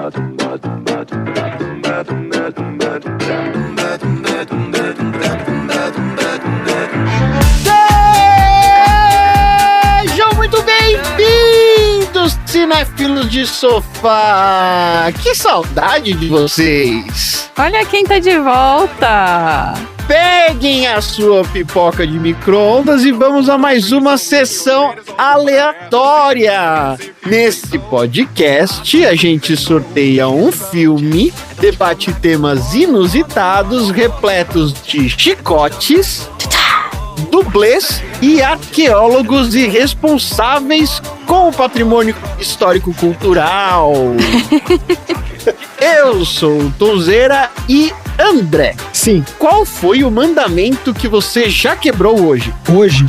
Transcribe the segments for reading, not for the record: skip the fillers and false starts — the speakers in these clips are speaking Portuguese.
Sejam muito bem-vindos, cinéfilos de sofá! Que saudade de vocês! Olha quem tá de volta! Peguem a sua pipoca de micro-ondas e vamos a mais uma sessão aleatória. Nesse podcast, a gente sorteia um filme, debate temas inusitados, repletos de chicotes, dublês e arqueólogos irresponsáveis com o patrimônio histórico-cultural. Eu sou o Tonzeira e André. Sim. Qual foi o mandamento que você já quebrou hoje? Hoje.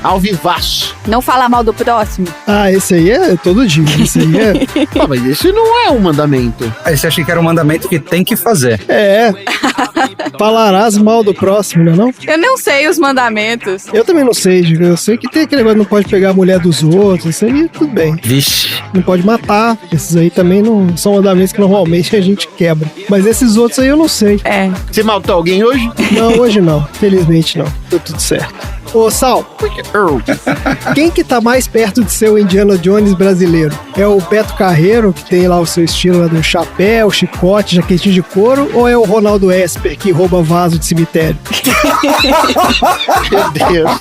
Ao vivaço. Não fala mal do próximo. Ah, esse aí é todo dia. Esse aí é... Ah, mas esse não é um mandamento. Esse achei que era um mandamento que tem que fazer. É. Falarás mal do próximo, não é não? Eu não sei os mandamentos. Eu também não sei, Giga. Eu sei que tem aquele negócio, não pode pegar a mulher dos outros. Isso aí, tudo bem. Vixe. Não pode matar. Esses aí também não são mandamentos que normalmente a gente quebra. Mas esses outros aí eu não sei. É. Você matou alguém hoje? Não, hoje não. Felizmente não. Deu tudo certo. Ô, Sal, quem que tá mais perto de ser o Indiana Jones brasileiro? É o Beto Carreiro, que tem lá o seu estilo lá do chapéu, chicote, jaquetinho de couro, ou é o Ronaldo Esper, que rouba vaso de cemitério? Meu Deus.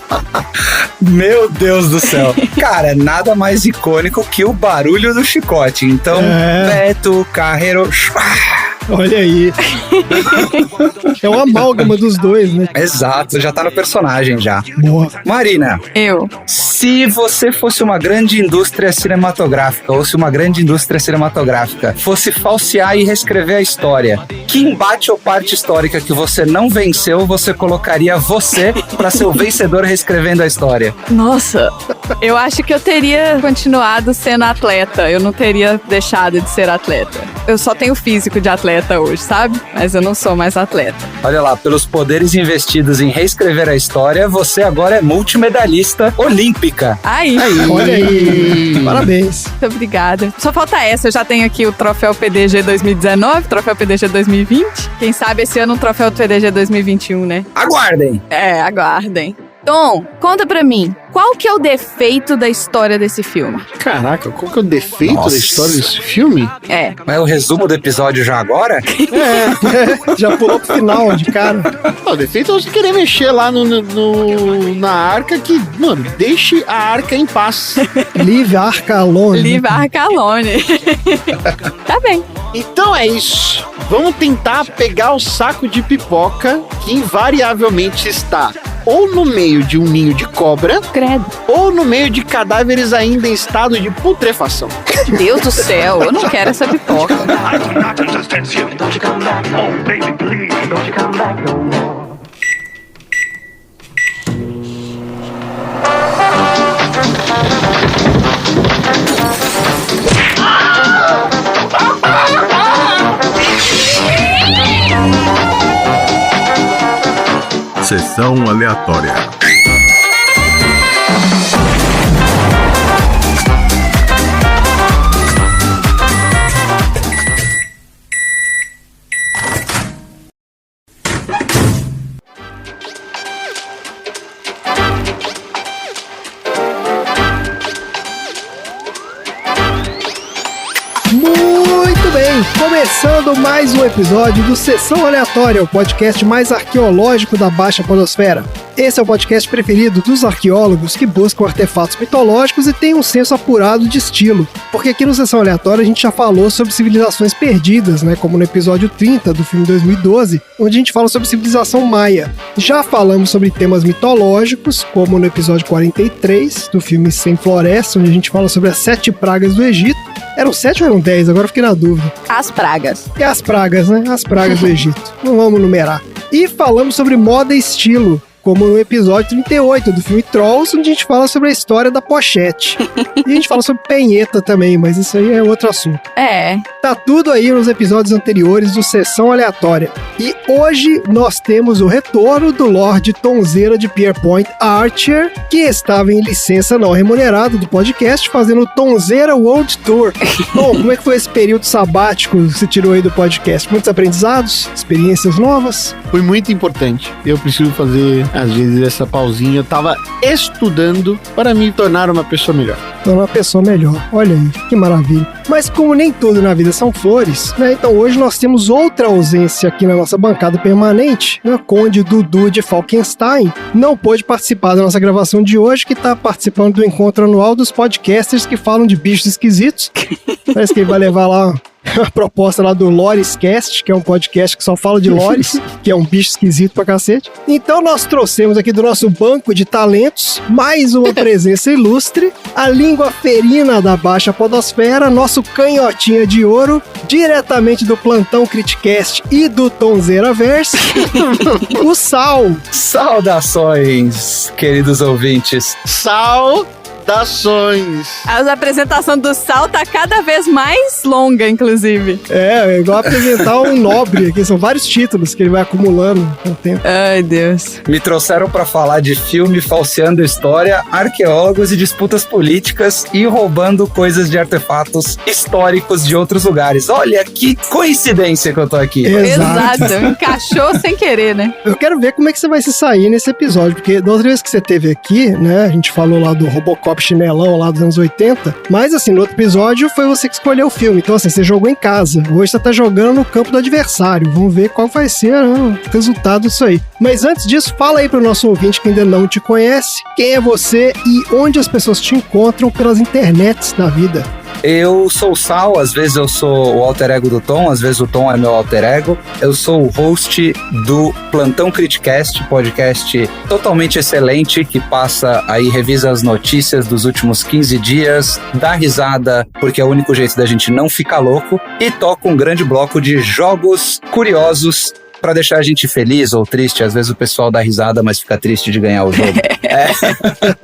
Meu Deus do céu. Cara, nada mais icônico que o barulho do chicote. Então, Beto Carreiro... Olha aí. É uma amálgama dos dois, né? Exato, já tá no personagem já. Boa. Marina, Eu. se você fosse uma grande indústria cinematográfica, ou se uma grande indústria cinematográfica fosse falsear e reescrever a história, que embate ou parte histórica que você não venceu, você colocaria você pra ser o vencedor reescrevendo a história? Nossa, eu acho que eu teria continuado sendo atleta. Eu não teria deixado de ser atleta. Eu só tenho físico de atleta hoje, sabe? Mas eu não sou mais atleta. Olha lá, pelos poderes investidos em reescrever a história, você agora é multimedalhista olímpica. Aí. Olha aí. Parabéns. Muito obrigada. Só falta essa. Eu já tenho aqui o troféu PDG 2019, troféu PDG 2020. Quem sabe esse ano um troféu PDG 2021, né? Aguardem! É, aguardem. Tom, conta pra mim, qual que é o defeito da história desse filme? Caraca, qual que é o defeito Nossa. da história desse filme? É. É o resumo do episódio já agora? Já pulou pro final de cara. O defeito é você querer mexer lá na arca que, mano, deixe a arca em paz. Live Arca Alone. Live Arcalone. Tá bem. Então é isso. Vamos tentar pegar o saco de pipoca que invariavelmente está ou no meio de um ninho de cobra, Credo. ou no meio de cadáveres ainda em estado de putrefação. Deus do céu, eu não quero essa pipoca. I do not understand you. Don't you come back? Oh, baby, please. Don't you come back no more. Sessão aleatória. Muito bem, começando mais um episódio do Sessão Aleatória, o podcast mais arqueológico da Baixa Podosfera. Esse é o podcast preferido dos arqueólogos que buscam artefatos mitológicos e têm um senso apurado de estilo. Porque aqui no Sessão Aleatória a gente já falou sobre civilizações perdidas, né? Como no episódio 30 do filme 2012, onde a gente fala sobre civilização maia. Já falamos sobre temas mitológicos, como no episódio 43 do filme Sem Floresta, onde a gente fala sobre as 7 pragas do Egito. Eram 7 ou eram 10? Agora eu fiquei na dúvida. As pragas. E as pragas, né? As pragas do Egito. Não vamos numerar. E falamos sobre moda e estilo, como no episódio 38 do filme Trolls, onde a gente fala sobre a história da pochete. E a gente fala sobre penheta também, mas isso aí é outro assunto. É. Tá tudo aí nos episódios anteriores do Sessão Aleatória. E hoje nós temos o retorno do Lorde Tonzeira de Pierpoint Archer, que estava em licença não remunerada do podcast, fazendo o Tonzeira World Tour. Bom, como é que foi esse período sabático que você tirou aí do podcast? Muitos aprendizados? Experiências novas? Foi muito importante. Eu preciso fazer, às vezes, essa pausinha. Eu tava estudando para me tornar uma pessoa melhor. Tornar uma pessoa melhor. Olha aí, que maravilha. Mas como nem tudo na vida são flores, né? Então hoje nós temos outra ausência aqui na nossa bancada permanente, né? Conde Dudu de Falkenstein não pôde participar da nossa gravação de hoje, que está participando do encontro anual dos podcasters que falam de bichos esquisitos. Parece que ele vai levar lá a proposta lá do Lorescast, que é um podcast que só fala de lores, que é um bicho esquisito pra cacete. Então nós trouxemos aqui do nosso banco de talentos mais uma presença ilustre, a língua ferina da Baixa Podosfera, nosso canhotinha de ouro, diretamente do Plantão Criticast e do Tonzeira Verse, o Sal. Saudações, queridos ouvintes. Saudações! A apresentação do Sal tá cada vez mais longa, inclusive. É igual apresentar um nobre aqui, são vários títulos que ele vai acumulando com o tempo. Ai, Deus. Me trouxeram pra falar de filme, falseando história, arqueólogos e disputas políticas e roubando coisas de artefatos históricos de outros lugares. Olha que coincidência que eu tô aqui. Exato. Encaixou sem querer, né? Eu quero ver como é que você vai se sair nesse episódio, porque da outra vez que você teve aqui, né, a gente falou lá do Robocop chinelão lá dos anos 80, mas assim, no outro episódio foi você que escolheu o filme, então assim, você jogou em casa, hoje você tá jogando no campo do adversário, vamos ver qual vai ser, né, o resultado disso aí. Mas antes disso, fala aí pro nosso ouvinte que ainda não te conhece, quem é você e onde as pessoas te encontram pelas internets da vida. Eu sou o Sal, às vezes eu sou o alter ego do Tom, às vezes o Tom é meu alter ego. Eu sou o host do Plantão Criticast, podcast totalmente excelente, que passa aí, revisa as notícias dos últimos 15 dias, dá risada, porque é o único jeito da gente não ficar louco, e toca um grande bloco de jogos curiosos pra deixar a gente feliz ou triste. Às vezes o pessoal dá risada, mas fica triste de ganhar o jogo.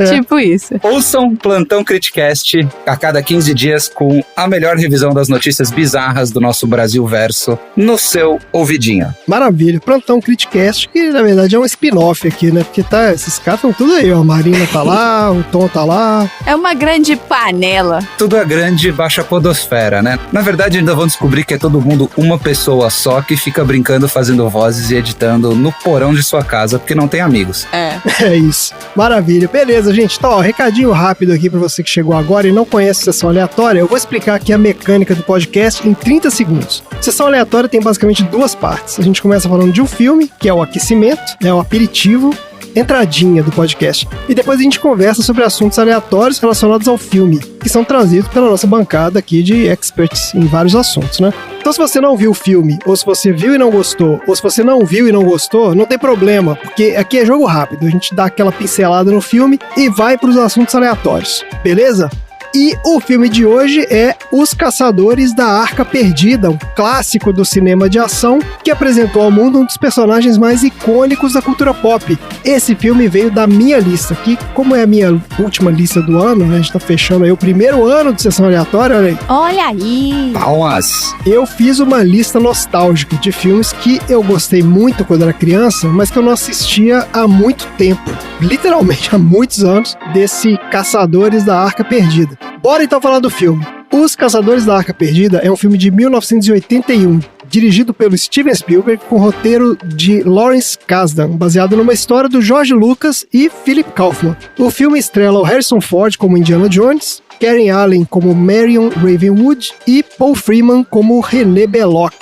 Tipo isso. Ouçam Plantão Criticast a cada 15 dias com a melhor revisão das notícias bizarras do nosso Brasil Verso no seu ouvidinho. Maravilha, Plantão Criticast, que na verdade é um spin-off aqui, né? Porque tá, esses caras estão tudo aí, ó. A Marina tá lá, o Tom tá lá. É uma grande panela. Tudo é grande Baixa Podosfera, né? Na verdade, ainda vão descobrir que é todo mundo uma pessoa só que fica brincando, fazendo vozes e editando no porão de sua casa, porque não tem amigos. É isso. Maravilha. Beleza, gente. Então, ó, recadinho rápido aqui pra você que chegou agora e não conhece Sessão Aleatória. Eu vou explicar aqui a mecânica do podcast em 30 segundos. Sessão Aleatória tem basicamente duas partes. A gente começa falando de um filme, que é o aquecimento, é o aperitivo, entradinha do podcast. E depois a gente conversa sobre assuntos aleatórios relacionados ao filme, que são trazidos pela nossa bancada aqui de experts em vários assuntos, né? Então se você não viu o filme, ou se você viu e não gostou, ou se você não viu e não gostou, não tem problema, porque aqui é jogo rápido. A gente dá aquela pincelada no filme e vai para os assuntos aleatórios, beleza? E o filme de hoje é Os Caçadores da Arca Perdida, um clássico do cinema de ação que apresentou ao mundo um dos personagens mais icônicos da cultura pop. Esse filme veio da minha lista, que como é a minha última lista do ano, né, a gente tá fechando aí o primeiro ano de Sessão Aleatória, olha aí. Olha aí! Palmas! Eu fiz uma lista nostálgica de filmes que eu gostei muito quando era criança, mas que eu não assistia há muito tempo, literalmente há muitos anos, desse Caçadores da Arca Perdida. Bora então falar do filme. Os Caçadores da Arca Perdida é um filme de 1981, dirigido pelo Steven Spielberg, com roteiro de Lawrence Kasdan, baseado numa história do George Lucas e Philip Kaufman. O filme estrela o Harrison Ford como Indiana Jones, Karen Allen como Marion Ravenwood e Paul Freeman como René Belloc.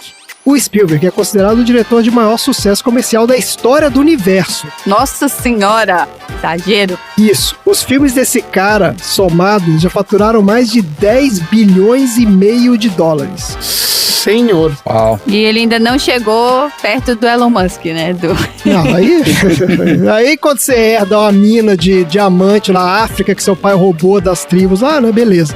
O Spielberg é considerado o diretor de maior sucesso comercial da história do universo. Nossa senhora! Exagero! Isso. Os filmes desse cara, somados, já faturaram mais de 10 bilhões e meio de dólares. Senhor. Uau. E ele ainda não chegou perto do Elon Musk, né? Não, aí quando você herda uma mina de diamante na África que seu pai roubou das tribos, né, beleza.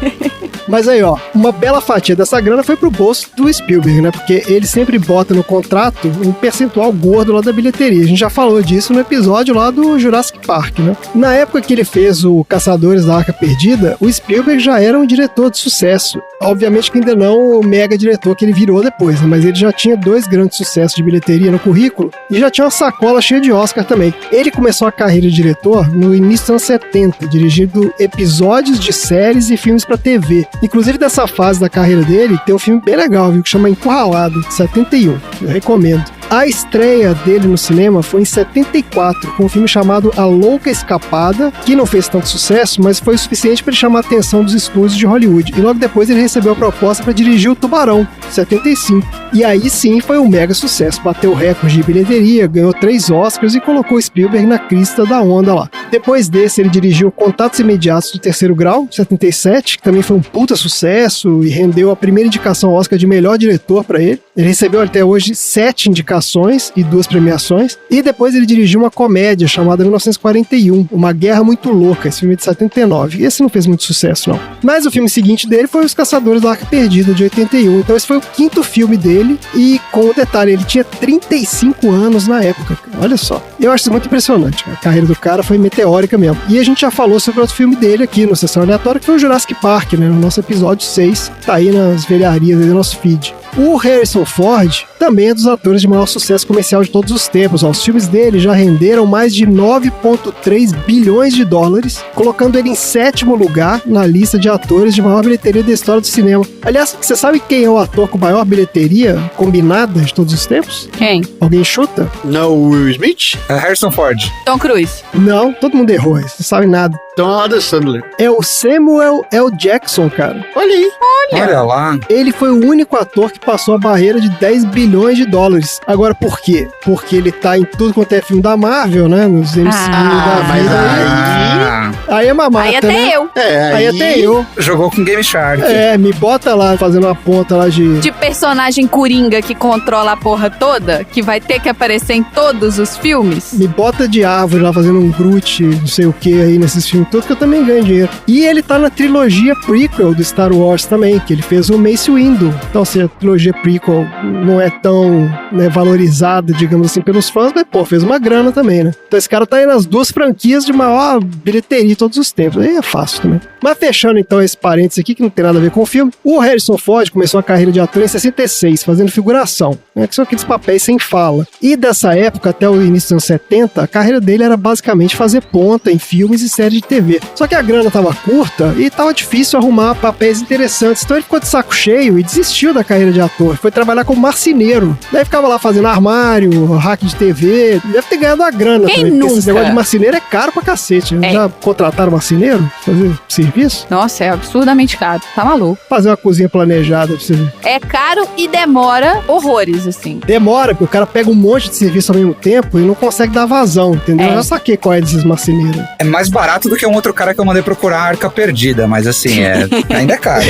Mas aí, ó, uma bela fatia dessa grana foi pro bolso do Spielberg, né? Porque ele sempre bota no contrato um percentual gordo lá da bilheteria. A gente já falou disso no episódio lá do Jurassic Park, né? Na época que ele fez o Caçadores da Arca Perdida, o Spielberg já era um diretor de sucesso. Obviamente que ainda não o mega diretor que ele virou depois, né? Mas ele já tinha 2 grandes sucessos de bilheteria no currículo e já tinha uma sacola cheia de Oscar também. Ele começou a carreira de diretor no início dos anos 70, dirigindo episódios de séries e filmes pra TV. Inclusive, dessa fase da carreira dele, tem um filme bem legal, viu? Que chama Encurralado, de 71. Eu recomendo. A estreia dele no cinema foi em 74, com um filme chamado A Louca Escapada, que não fez tanto sucesso, mas foi o suficiente para ele chamar a atenção dos estúdios de Hollywood. E logo depois ele recebeu a proposta para dirigir O Tubarão, 75. E aí sim foi um mega sucesso, bateu o recorde de bilheteria, ganhou 3 Oscars e colocou Spielberg na crista da onda lá. Depois desse, ele dirigiu Contatos Imediatos do Terceiro Grau, 77, que também foi um puta sucesso e rendeu a primeira indicação ao Oscar de melhor diretor para ele. Ele recebeu até hoje 7 indicações e 2 premiações. E depois ele dirigiu uma comédia chamada 1941, Uma Guerra Muito Louca, esse filme é de 79. E esse não fez muito sucesso, não. Mas o filme seguinte dele foi Os Caçadores da Arca Perdida, de 81. Então esse foi o 5º filme dele e, com o detalhe, ele tinha 35 anos na época. Olha só. Eu acho isso muito impressionante. A carreira do cara foi meteórica mesmo. E a gente já falou sobre outro filme dele aqui no Sessão Aleatória, que foi o Jurassic Park, né? No nosso episódio 6. Tá aí nas velharias do nosso feed. O Harrison Ford também é dos atores de maior sucesso comercial de todos os tempos. Os filmes dele já renderam mais de 9,3 bilhões de dólares, colocando ele em 7º lugar na lista de atores de maior bilheteria da história do cinema. Aliás, você sabe quem é o ator com maior bilheteria combinada de todos os tempos? Quem? Alguém chuta? Não, o Will Smith? Harrison Ford. Tom Cruise. Não, todo mundo errou, não sabe nada. Então é o Adam Sandler. É o Samuel L. Jackson, cara. Olha aí. Olha lá. Ele foi o único ator que passou a barreira de 10 bilhões de dólares. Agora, por quê? Porque ele tá em tudo quanto é filme da Marvel, né? Nos MCU da mas vida. Aí é mamata, Aí até né? eu. Aí até eu. Jogou com Game Shark. Me bota lá, fazendo uma ponta lá de... De personagem coringa que controla a porra toda, que vai ter que aparecer em todos os filmes. Me bota de árvore lá, fazendo um Groot, não sei o que aí nesses filmes todos, que eu também ganho dinheiro. E ele tá na trilogia prequel do Star Wars também, que ele fez o Mace Windu. Então, se a trilogia prequel não é tão, né, valorizada, digamos assim, pelos fãs, mas, pô, fez uma grana também, né? Então, esse cara tá aí nas 2 franquias de maior bilheteria de todos os tempos. Aí é fácil também. Mas fechando, então, esse parênteses aqui, que não tem nada a ver com o filme, o Harrison Ford começou a carreira de ator em 66, fazendo figuração, né, que são aqueles papéis sem fala. E dessa época, até o início dos anos 70, a carreira dele era basicamente fazer ponta em filmes e séries de TV. Só que a grana tava curta e tava difícil arrumar papéis interessantes. Então ele ficou de saco cheio e desistiu da carreira de ator. Foi trabalhar como marceneiro. Daí ficava lá fazendo armário, hack de TV. Deve ter ganhado a grana Quem também. nunca? Porque esse negócio de marceneiro é caro pra cacete. É. Já contrataram marceneiro pra fazer serviço? Nossa, é absurdamente caro. Tá maluco. Fazer uma cozinha planejada pra você ver. É caro e demora horrores, assim. Demora, porque o cara pega um monte de serviço ao mesmo tempo e não consegue dar vazão, entendeu? É. Eu já saquei qual é desses marceneiros. É mais barato do que um outro cara que eu mandei procurar a Arca Perdida, mas assim, ainda é caro.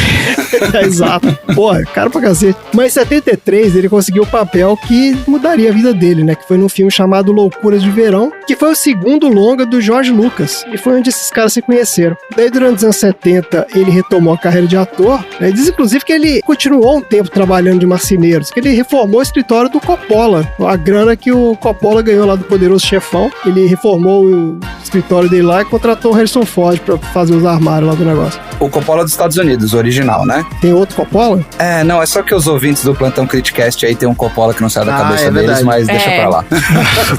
Exato. Porra, caro pra cacete. Mas em 73 ele conseguiu o papel que mudaria a vida dele, né? Que foi num filme chamado Loucuras de Verão, que foi o segundo longa do George Lucas. E foi onde esses caras se conheceram. Daí, durante os anos 70, ele retomou a carreira de ator. Né? Diz, inclusive, que ele continuou um tempo trabalhando de marceneiro. Que ele reformou o escritório do Coppola. A grana que o Coppola ganhou lá do Poderoso Chefão. Ele reformou o escritório dele lá e contratou o Harrison Ford pra fazer os armários lá do negócio. O Coppola dos Estados Unidos, o original, né? Tem outro Coppola? Não, é só que os ouvintes do Plantão Criticast aí tem um Coppola que não sai da cabeça deles, verdade. mas deixa pra lá. A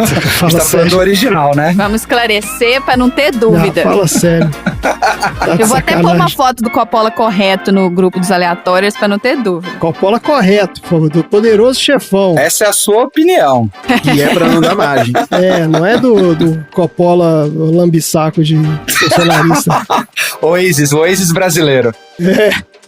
gente Fala tá falando do sério. original, né? Vamos esclarecer pra não ter dúvida. Não, fala sério. Tá de Eu vou até pôr sacanagem. uma foto do Coppola correto no grupo dos aleatórios pra não ter dúvida. Coppola correto, por favor, do Poderoso Chefão. Essa é a sua opinião. Que é pra não dar margem. Não é do Coppola lambisaco de funcionarista. Oasis brasileiro.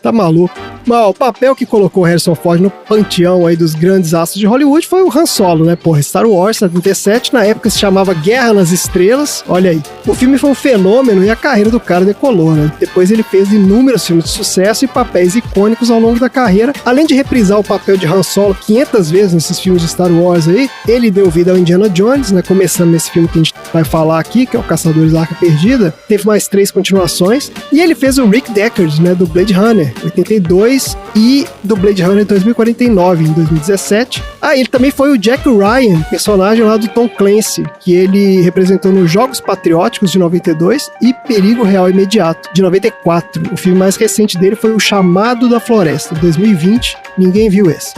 Tá maluco. Mas o papel que colocou o Harrison Ford no panteão aí dos grandes astros de Hollywood foi o Han Solo, né? Porra, Star Wars 77, na época se chamava Guerra nas Estrelas, olha aí. O filme foi um fenômeno e a carreira do cara decolou, né? Depois ele fez inúmeros filmes de sucesso e papéis icônicos ao longo da carreira. Além de reprisar o papel de Han Solo 500 vezes nesses filmes de Star Wars aí, ele deu vida ao Indiana Jones, né? Começando nesse filme que a gente vai falar aqui, que é o Caçadores da Arca Perdida. Teve mais 3 continuações. E ele fez o Rick Deckard, né? Do Blade Runner, 82, e do Blade Runner 2049, em 2017. Ele também foi o Jack Ryan, personagem lá do Tom Clancy, que ele representou nos Jogos Patrióticos de 92 e Perigo Real Imediato, de 94. O filme mais recente dele foi O Chamado da Floresta, 2020. Ninguém viu esse.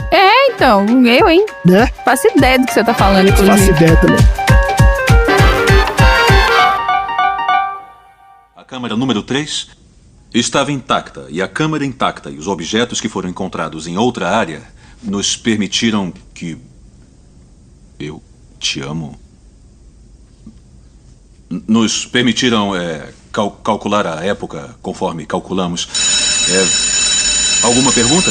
Então, eu, hein? Né? Faço ideia do que você tá falando, inclusive. Faço ideia também. A câmara número 3 estava intacta, e a câmara intacta e os objetos que foram encontrados em outra área nos permitiram que... Eu te amo. Nos permitiram calcular a época conforme calculamos. Alguma pergunta?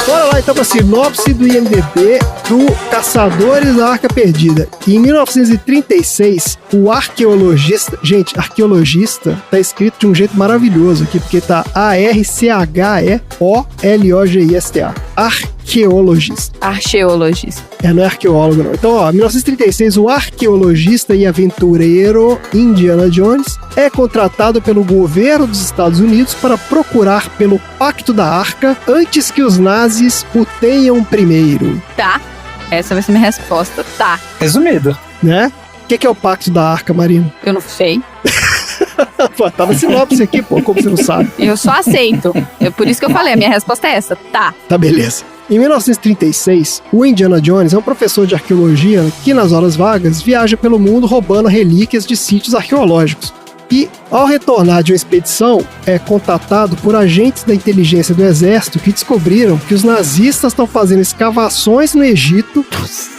Bora lá então pra sinopse do IMDb do Caçadores da Arca Perdida. Em 1936, o arqueologista... Gente, arqueologista tá escrito de um jeito maravilhoso aqui, porque tá A-R-C-H-E-O-L-O-G-I-S-T-A. Arqueologista. Arqueologista. Não é arqueólogo, não. Então, em 1936, o arqueologista e aventureiro Indiana Jones é contratado pelo governo dos Estados Unidos para procurar pelo Pacto da Arca antes que os nazis o tenham primeiro. Tá. Essa vai ser minha resposta. Tá. Resumido. Né? O que é o Pacto da Arca, Marina? Eu não sei. Pô, tá na sinopse aqui, pô, como você não sabe? Eu só aceito. Por isso que eu falei, a minha resposta é essa. Tá. Tá, beleza. Em 1936, o Indiana Jones é um professor de arqueologia que, nas horas vagas, viaja pelo mundo roubando relíquias de sítios arqueológicos. E, ao retornar de uma expedição, é contatado por agentes da inteligência do exército que descobriram que os nazistas estão fazendo escavações no Egito,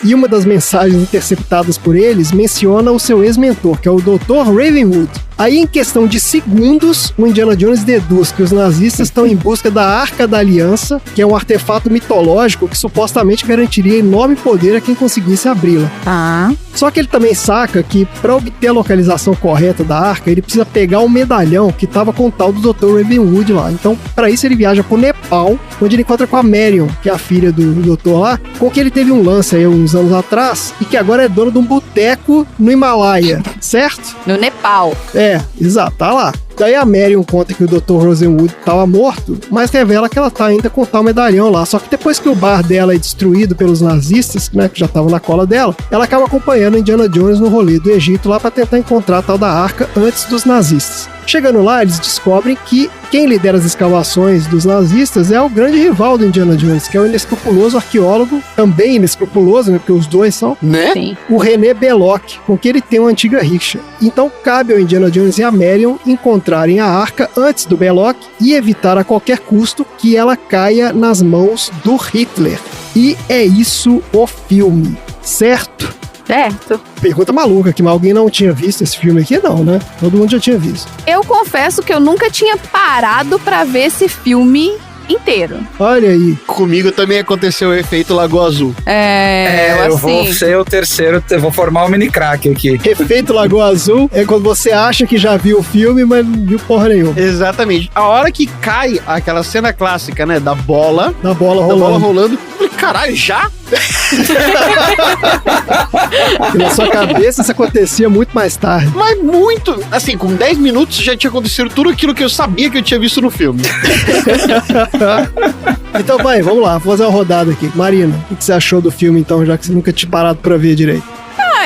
e uma das mensagens interceptadas por eles menciona o seu ex-mentor, que é o Dr. Ravenwood. Aí, em questão de segundos, o Indiana Jones deduz que os nazistas estão em busca da Arca da Aliança, que é um artefato mitológico que supostamente garantiria enorme poder a quem conseguisse abri-la. Tá. Só que ele também saca que, para obter a localização correta da Arca, ele precisa pegar um medalhão que estava com o tal do Dr. Ravenwood lá. Então, para isso, ele viaja pro Nepal, onde ele encontra com a Marion, que é a filha do doutor lá, com quem ele teve um lance aí uns anos atrás, e que agora é dono de um boteco no Himalaia, certo? No Nepal. Exato, tá lá. Daí a Marion conta que o Dr. Rosenwood estava morto, mas revela que ela tá ainda com tal medalhão lá. Só que depois que o bar dela é destruído pelos nazistas, né, que já estavam na cola dela, ela acaba acompanhando Indiana Jones no rolê do Egito lá para tentar encontrar a tal da arca antes dos nazistas. Chegando lá, eles descobrem que quem lidera as escavações dos nazistas é o grande rival do Indiana Jones, que é o inescrupuloso arqueólogo, também inescrupuloso, né, porque os dois são, Né? Sim. o René Belloc, com quem ele tem uma antiga rixa. Então cabe ao Indiana Jones e a Marion encontrarem a arca antes do Belloc e evitar a qualquer custo que ela caia nas mãos do Hitler. E é isso o filme, certo? Certo. Pergunta maluca, que alguém não tinha visto esse filme aqui, não, né? Todo mundo já tinha visto. Eu confesso que eu nunca tinha parado pra ver esse filme inteiro. Olha aí. Comigo também aconteceu o efeito Lagoa Azul. Eu vou ser o terceiro, eu vou formar o mini crack aqui. Efeito Lagoa Azul é quando você acha que já viu o filme, mas não viu porra nenhuma. Exatamente. A hora que cai aquela cena clássica, né, da bola rolando, eu falei, caralho, já? E na sua cabeça isso acontecia muito mais tarde. Mas muito, assim, com 10 minutos já tinha acontecido tudo aquilo que eu sabia que eu tinha visto no filme. Então vai, vamos lá, vou fazer uma rodada aqui. Marina, o que você achou do filme então, já que você nunca tinha parado pra ver direito?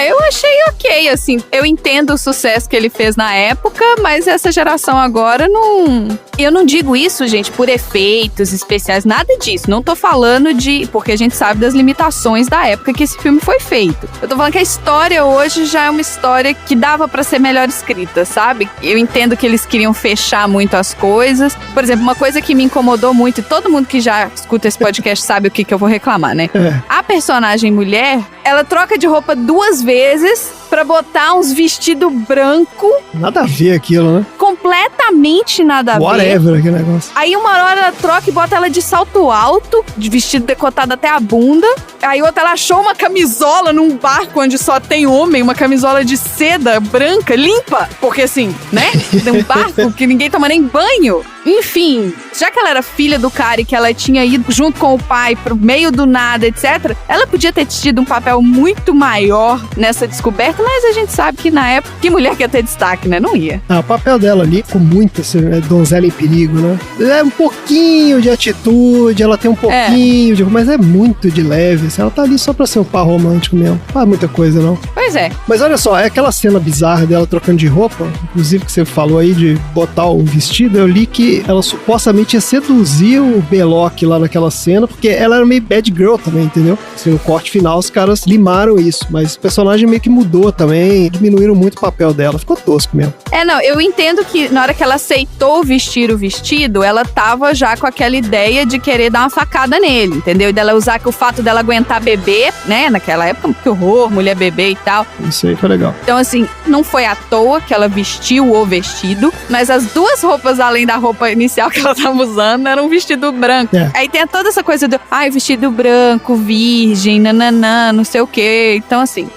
Eu achei ok, assim. Eu entendo o sucesso que ele fez na época, mas essa geração agora não... Eu não digo isso, gente, por efeitos especiais, nada disso. Não tô falando de... Porque a gente sabe das limitações da época que esse filme foi feito. Eu tô falando que a história hoje já é uma história que dava pra ser melhor escrita, sabe? Eu entendo que eles queriam fechar muito as coisas. Por exemplo, uma coisa que me incomodou muito, e todo mundo que já escuta esse podcast sabe o que eu vou reclamar, né? A personagem mulher, ela troca de roupa 2 vezes pra botar uns vestidos branco. Nada a ver aquilo, né? Completamente nada a ver. Whatever, aquele negócio. Aí uma hora ela troca e bota ela de salto alto, de vestido decotado até a bunda. Aí outra ela achou uma camisola num barco onde só tem homem, uma camisola de seda branca, limpa. Porque assim, né? De um barco que ninguém toma nem banho. Enfim, já que ela era filha do cara e que ela tinha ido junto com o pai pro meio do nada, etc., ela podia ter tido um papel muito maior nessa descoberta, mas a gente sabe que na época, que mulher quer ter destaque, né? Não ia. O papel dela ali, com muita donzela em perigo, né? É um pouquinho de atitude, ela tem um pouquinho de... Mas é muito de leve, assim, ela tá ali só pra ser um par romântico mesmo. Não faz muita coisa, não. Pois é. Mas olha só, é aquela cena bizarra dela trocando de roupa, inclusive que você falou aí de botar o vestido, eu li que ela supostamente ia seduzir o Belloc lá naquela cena, porque ela era meio bad girl também, entendeu? Assim, no corte final os caras limaram isso, mas o personagem meio que mudou também, diminuíram muito o papel dela, ficou tosco mesmo. Não, eu entendo que na hora que ela aceitou vestir o vestido, ela tava já com aquela ideia de querer dar uma facada nele, entendeu? E dela usar que o fato dela aguentar beber, né, naquela época, que horror, mulher beber e tal. Isso aí foi legal. Então, assim, não foi à toa que ela vestiu o vestido, mas as 2 roupas, além da roupa inicial que ela tava usando, era um vestido branco. Aí tem toda essa coisa do, vestido branco, virgem, nananã, não sei o quê. Então, assim...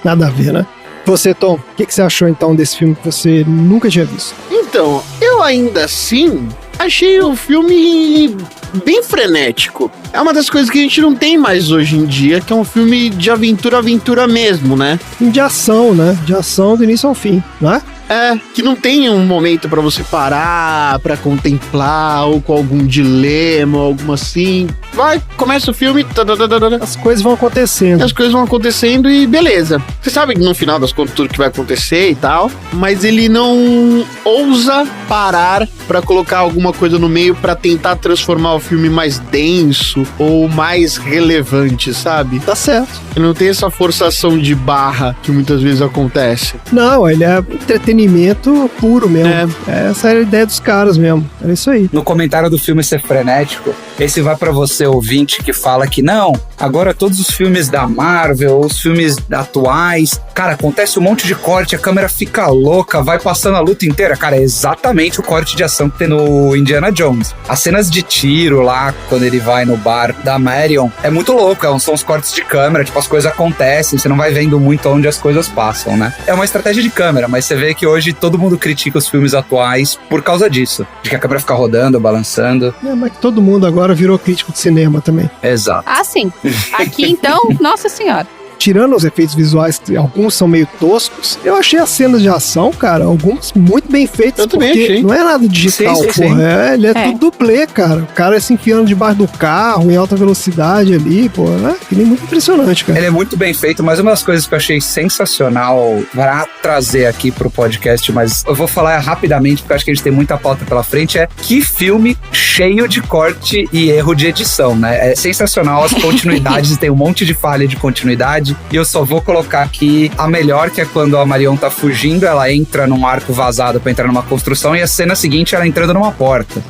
Nada a ver, né? Você, Tom, o que você achou então desse filme que você nunca tinha visto? Então, eu ainda assim achei o filme bem frenético. É uma das coisas que a gente não tem mais hoje em dia, que é um filme de aventura mesmo, né? De ação, né? De ação do início ao fim, não é? Que não tem um momento pra você parar, pra contemplar, ou com algum dilema, ou alguma assim. Começa o filme, as coisas vão acontecendo. As coisas vão acontecendo e beleza. Você sabe que no final das contas tudo que vai acontecer e tal, mas ele não ousa parar pra colocar alguma coisa no meio pra tentar transformar o filme mais denso ou mais relevante, sabe? Tá certo. Ele não tem essa forçação de barra que muitas vezes acontece. Não, ele é entretenimento puro mesmo. Essa era a ideia dos caras mesmo. Era isso aí. No comentário do filme ser frenético, esse vai pra você, ouvinte, que fala que não, agora todos os filmes da Marvel, os filmes atuais, cara, acontece um monte de corte, a câmera fica louca, vai passando a luta inteira. Cara, é exatamente o corte de ação que tem no Indiana Jones. As cenas de tiro lá, quando ele vai no bar da Marion, é muito louco, são os cortes de câmera, tipo, as coisas acontecem, você não vai vendo muito onde as coisas passam, né? É uma estratégia de câmera, mas você vê que hoje todo mundo critica os filmes atuais por causa disso, de que a câmera fica rodando, balançando. Mas todo mundo agora virou crítico de cinema também. Exato. Sim. Aqui, então, nossa senhora. Tirando os efeitos visuais, alguns são meio toscos, eu achei as cenas de ação, cara, alguns muito bem feitos. Eu também achei. Não é nada digital, sim. Ele é tudo dublê, cara. O cara se enfiando debaixo do carro, em alta velocidade ali, que nem muito impressionante, cara. Ele é muito bem feito, mas uma das coisas que eu achei sensacional pra trazer aqui pro podcast, mas eu vou falar rapidamente, porque eu acho que a gente tem muita pauta pela frente, é que filme cheio de corte e erro de edição, né? É sensacional as continuidades, tem um monte de falha de continuidade. E eu só vou colocar aqui a melhor, que é quando a Marion tá fugindo, ela entra num arco vazado pra entrar numa construção, e a cena seguinte ela entrando numa porta.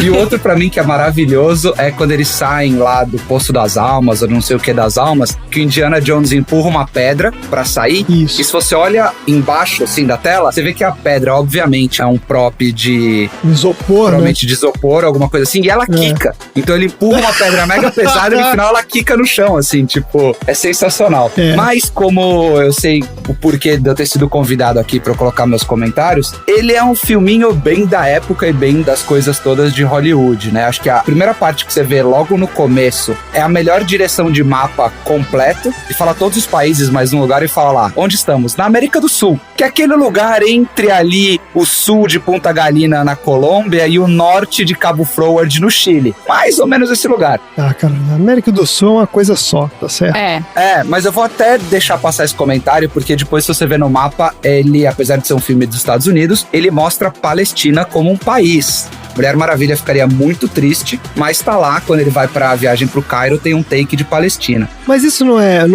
E o outro pra mim que é maravilhoso é quando eles saem lá do Poço das Almas, ou não sei o que das almas, que o Indiana Jones empurra uma pedra pra sair. Isso. E se você olha embaixo, assim, da tela, você vê que a pedra, obviamente, é um prop de... isopor, provavelmente de isopor, alguma coisa assim, e ela quica. Então ele empurra uma pedra mega pesada e no final ela quica no chão, assim, tipo, é sensacional. Mas como eu sei o porquê de eu ter sido convidado aqui pra eu colocar meus comentários, ele é um filminho bem da época e bem das coisas todas de Hollywood, né? Acho que a primeira parte que você vê logo no começo é a melhor direção de mapa completo, e fala todos os países, mas num lugar, e fala lá, onde estamos? Na América do Sul, que é aquele lugar entre ali o sul de Punta Galina na Colômbia e o norte de Cabo Froad no Chile. Mais ou menos esse lugar. Cara, a América do Sul é uma coisa só, tá certo? Mas eu vou vou até deixar passar esse comentário, porque depois, se você ver no mapa, ele, apesar de ser um filme dos Estados Unidos, ele mostra a Palestina como um país. Mulher Maravilha ficaria muito triste, mas tá lá, quando ele vai pra viagem pro Cairo, tem um take de Palestina. Mas isso não era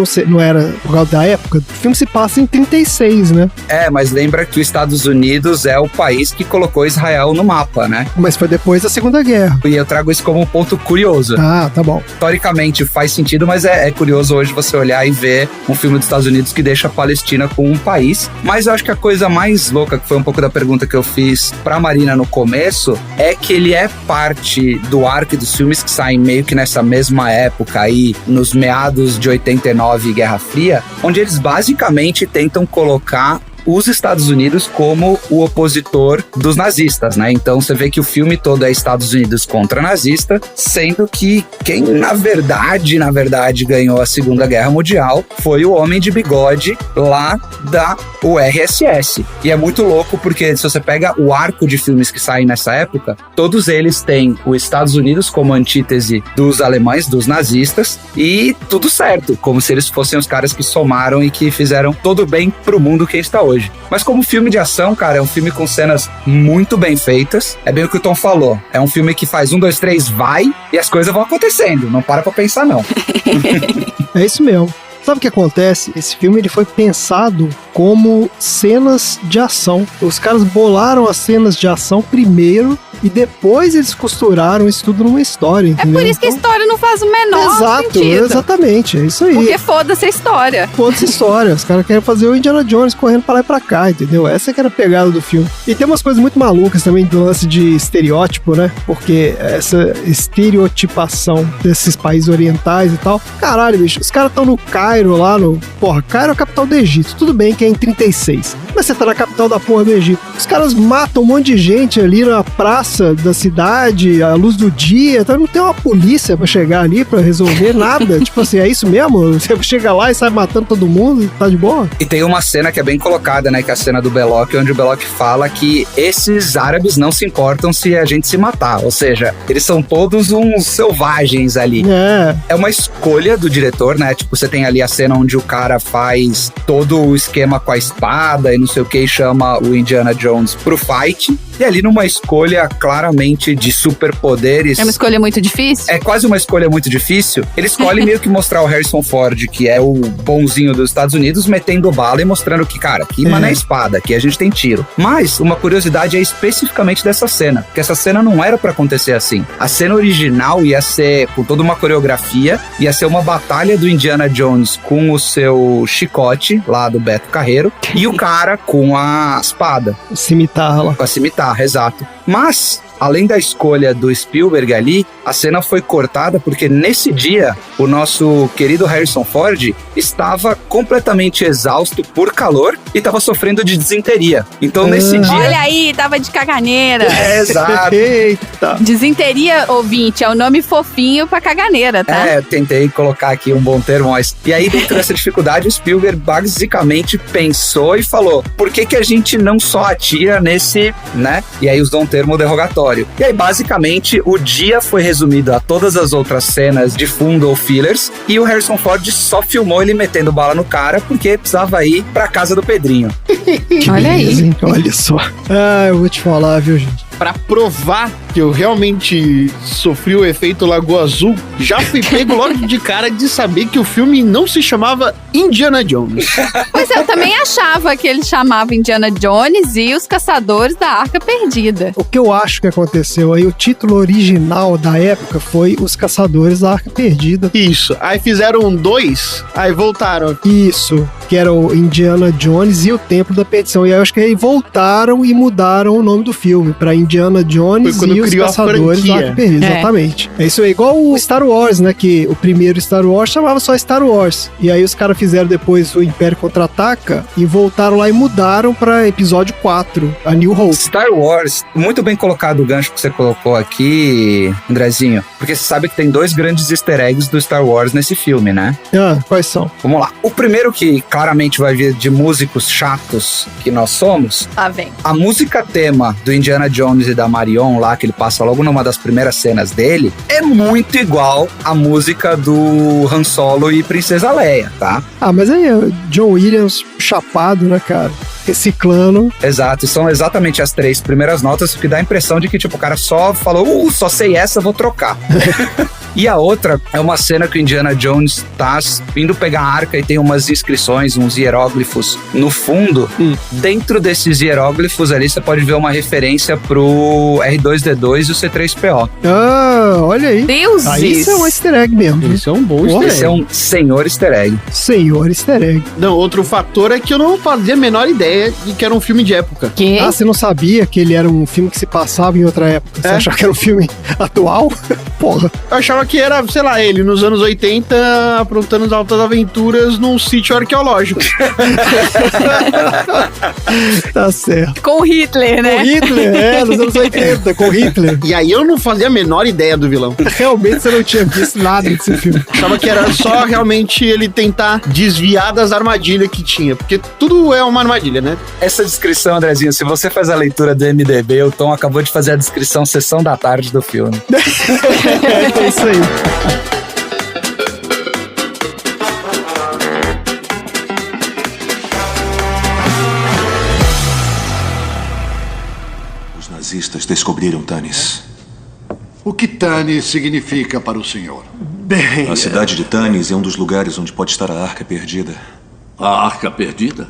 por causa da época? O filme se passa em 36, né? Mas lembra que os Estados Unidos é o país que colocou Israel no mapa, né? Mas foi depois da Segunda Guerra. E eu trago isso como um ponto curioso. Ah, tá bom. Historicamente faz sentido, mas é curioso hoje você olhar e ver um filme dos Estados Unidos que deixa a Palestina como um país. Mas eu acho que a coisa mais louca, que foi um pouco da pergunta que eu fiz pra Marina no começo, é que ele é parte do arco dos filmes que saem meio que nessa mesma época aí, nos meados de 89 Guerra Fria, onde eles basicamente tentam colocar os Estados Unidos como o opositor dos nazistas, né? Então você vê que o filme todo é Estados Unidos contra nazista, sendo que quem na verdade ganhou a Segunda Guerra Mundial foi o Homem de Bigode lá da URSS. E é muito louco porque se você pega o arco de filmes que saem nessa época, todos eles têm os Estados Unidos como antítese dos alemães, dos nazistas, e tudo certo, como se eles fossem os caras que somaram e que fizeram todo bem pro mundo que está hoje. Mas como filme de ação, cara, é um filme com cenas muito bem feitas. É bem o que o Tom falou. É um filme que faz 1, 2, 3, vai, e as coisas vão acontecendo. Não para pra pensar, não. É isso mesmo. Sabe o que acontece? Esse filme ele foi pensado como cenas de ação. Os caras bolaram as cenas de ação primeiro e depois eles costuraram isso tudo numa história, entendeu? É por isso que a história não faz o menor sentido. Exatamente, é isso aí. Porque foda-se a história. Foda-se a história. Os caras querem fazer o Indiana Jones correndo pra lá e pra cá, entendeu? Essa que era a pegada do filme. E tem umas coisas muito malucas também do lance de estereótipo, né? Porque essa estereotipação desses países orientais e tal. Caralho, bicho, os caras estão no Cairo lá no... Porra, Cairo é a capital do Egito. Tudo bem que é em 36. Mas você tá na capital da porra do Egito. Os caras matam um monte de gente ali na praça da cidade, à luz do dia, então não tem uma polícia pra chegar ali pra resolver nada. Tipo assim, é isso mesmo? Você chega lá e sai matando todo mundo, tá de boa? E tem uma cena que é bem colocada, né, que é a cena do Belloc, onde o Belloc fala que esses árabes não se importam se a gente se matar, ou seja, eles são todos uns selvagens ali. É uma escolha do diretor, né, tipo, você tem ali a cena onde o cara faz todo o esquema com a espada e não sei o que, e chama o Indiana Jones pro fight, e ali numa escolha claramente de superpoderes. É uma escolha muito difícil? É quase uma escolha muito difícil. Ele escolhe meio que mostrar o Harrison Ford, que é o bonzinho dos Estados Unidos, metendo bala e mostrando que, cara, aqui mano é espada, aqui a gente tem tiro. Mas uma curiosidade é especificamente dessa cena, porque essa cena não era pra acontecer assim. A cena original ia ser com toda uma coreografia, ia ser uma batalha do Indiana Jones com o seu chicote, lá do Beto Carreiro, e o cara com a espada. Cimitarra lá. Com a cimitarra, exato. Mas, além da escolha do Spielberg ali, a cena foi cortada porque nesse dia o nosso querido Harrison Ford estava completamente exausto por calor e estava sofrendo de disenteria. Então nesse dia... Olha aí, tava de caganeira. Exato. Eita. Disenteria, ouvinte, é o nome fofinho pra caganeira, tá? Eu tentei colocar aqui um bom termo, mas... E aí, dentro dessa dificuldade, o Spielberg basicamente pensou e falou, por que a gente não só atira nesse, né? E aí usou um termo derrogatório. E aí, basicamente, o dia foi resumido a todas as outras cenas de fundo ou fillers, e o Harrison Ford só filmou ele metendo bala no cara, porque precisava ir pra casa do Pedrinho. Olha aí. Olha só. Eu vou te falar, viu, gente? Pra provar que eu realmente sofri o efeito Lagoa Azul, já fui pego logo de cara de saber que o filme não se chamava Indiana Jones. Mas eu também achava que ele chamava Indiana Jones e os Caçadores da Arca Perdida. O que eu acho que aconteceu aí, o título original da época foi Os Caçadores da Arca Perdida. Isso. Aí fizeram 2, aí voltaram. Isso, que era o Indiana Jones e o Templo da Perdição. E aí eu acho que aí voltaram e mudaram o nome do filme pra Indiana Jones e os Caçadores da Arca Perdida. Exatamente. É isso aí, igual o Star Wars, né? Que o primeiro Star Wars chamava só Star Wars. E aí os caras fizeram depois o Império Contra-Ataca e voltaram lá e mudaram pra episódio 4, A New Hope. Star Wars, muito bem colocado o gancho que você colocou aqui, Andrezinho. Porque você sabe que tem 2 grandes easter eggs do Star Wars nesse filme, né? Quais são? Vamos lá. O primeiro, que claramente vai vir de músicos chatos que nós somos. Lá vem. A música tema do Indiana Jones e da Marion lá, aquele passa logo numa das primeiras cenas dele, é muito igual a música do Han Solo e Princesa Leia, tá? Ah, mas aí é John Williams chapado, né, cara? Reciclando. Exato, são exatamente as 3 primeiras notas, que dá a impressão de que, tipo, o cara só falou, só sei essa, vou trocar. E a outra é uma cena que o Indiana Jones tá indo pegar a arca e tem umas inscrições, uns hieróglifos no fundo. Dentro desses hieróglifos ali, você pode ver uma referência pro R2-D2 e o C-3PO. Ah, olha aí. Deus! Aí isso é um easter egg mesmo. Isso é um bom easter egg. Esse é um senhor easter egg. Senhor easter egg. Não, outro fator é que eu não fazia a menor ideia de que era um filme de época. Que? Ah, você não sabia que ele era um filme que se passava em outra época? Você achava que era um filme atual? Porra. Eu achava que era, sei lá, ele nos anos 80 aprontando as altas aventuras num sítio arqueológico. Tá certo. Com o Hitler, né? Com Hitler, nos anos 80, com Hitler. E aí eu não fazia a menor ideia do vilão. Realmente você não tinha visto nada desse filme. Achava que era só realmente ele tentar desviar das armadilhas que tinha. Porque tudo é uma armadilha, né? Essa descrição, Andrezinho, se você faz a leitura do MDB, o Tom acabou de fazer a descrição Sessão da Tarde do filme. É isso aí. Os nazistas descobriram Tanis. O que Tanis significa para o senhor? A cidade de Tanis é um dos lugares onde pode estar a Arca Perdida. A Arca Perdida?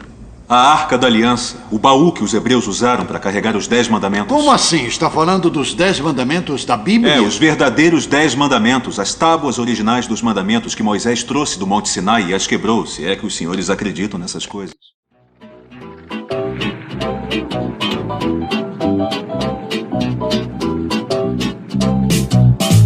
A Arca da Aliança, o baú que os hebreus usaram para carregar os 10 mandamentos. Como assim? Está falando dos 10 mandamentos da Bíblia? É, os verdadeiros 10 mandamentos, as tábuas originais dos mandamentos que Moisés trouxe do Monte Sinai e as quebrou, se é que os senhores acreditam nessas coisas.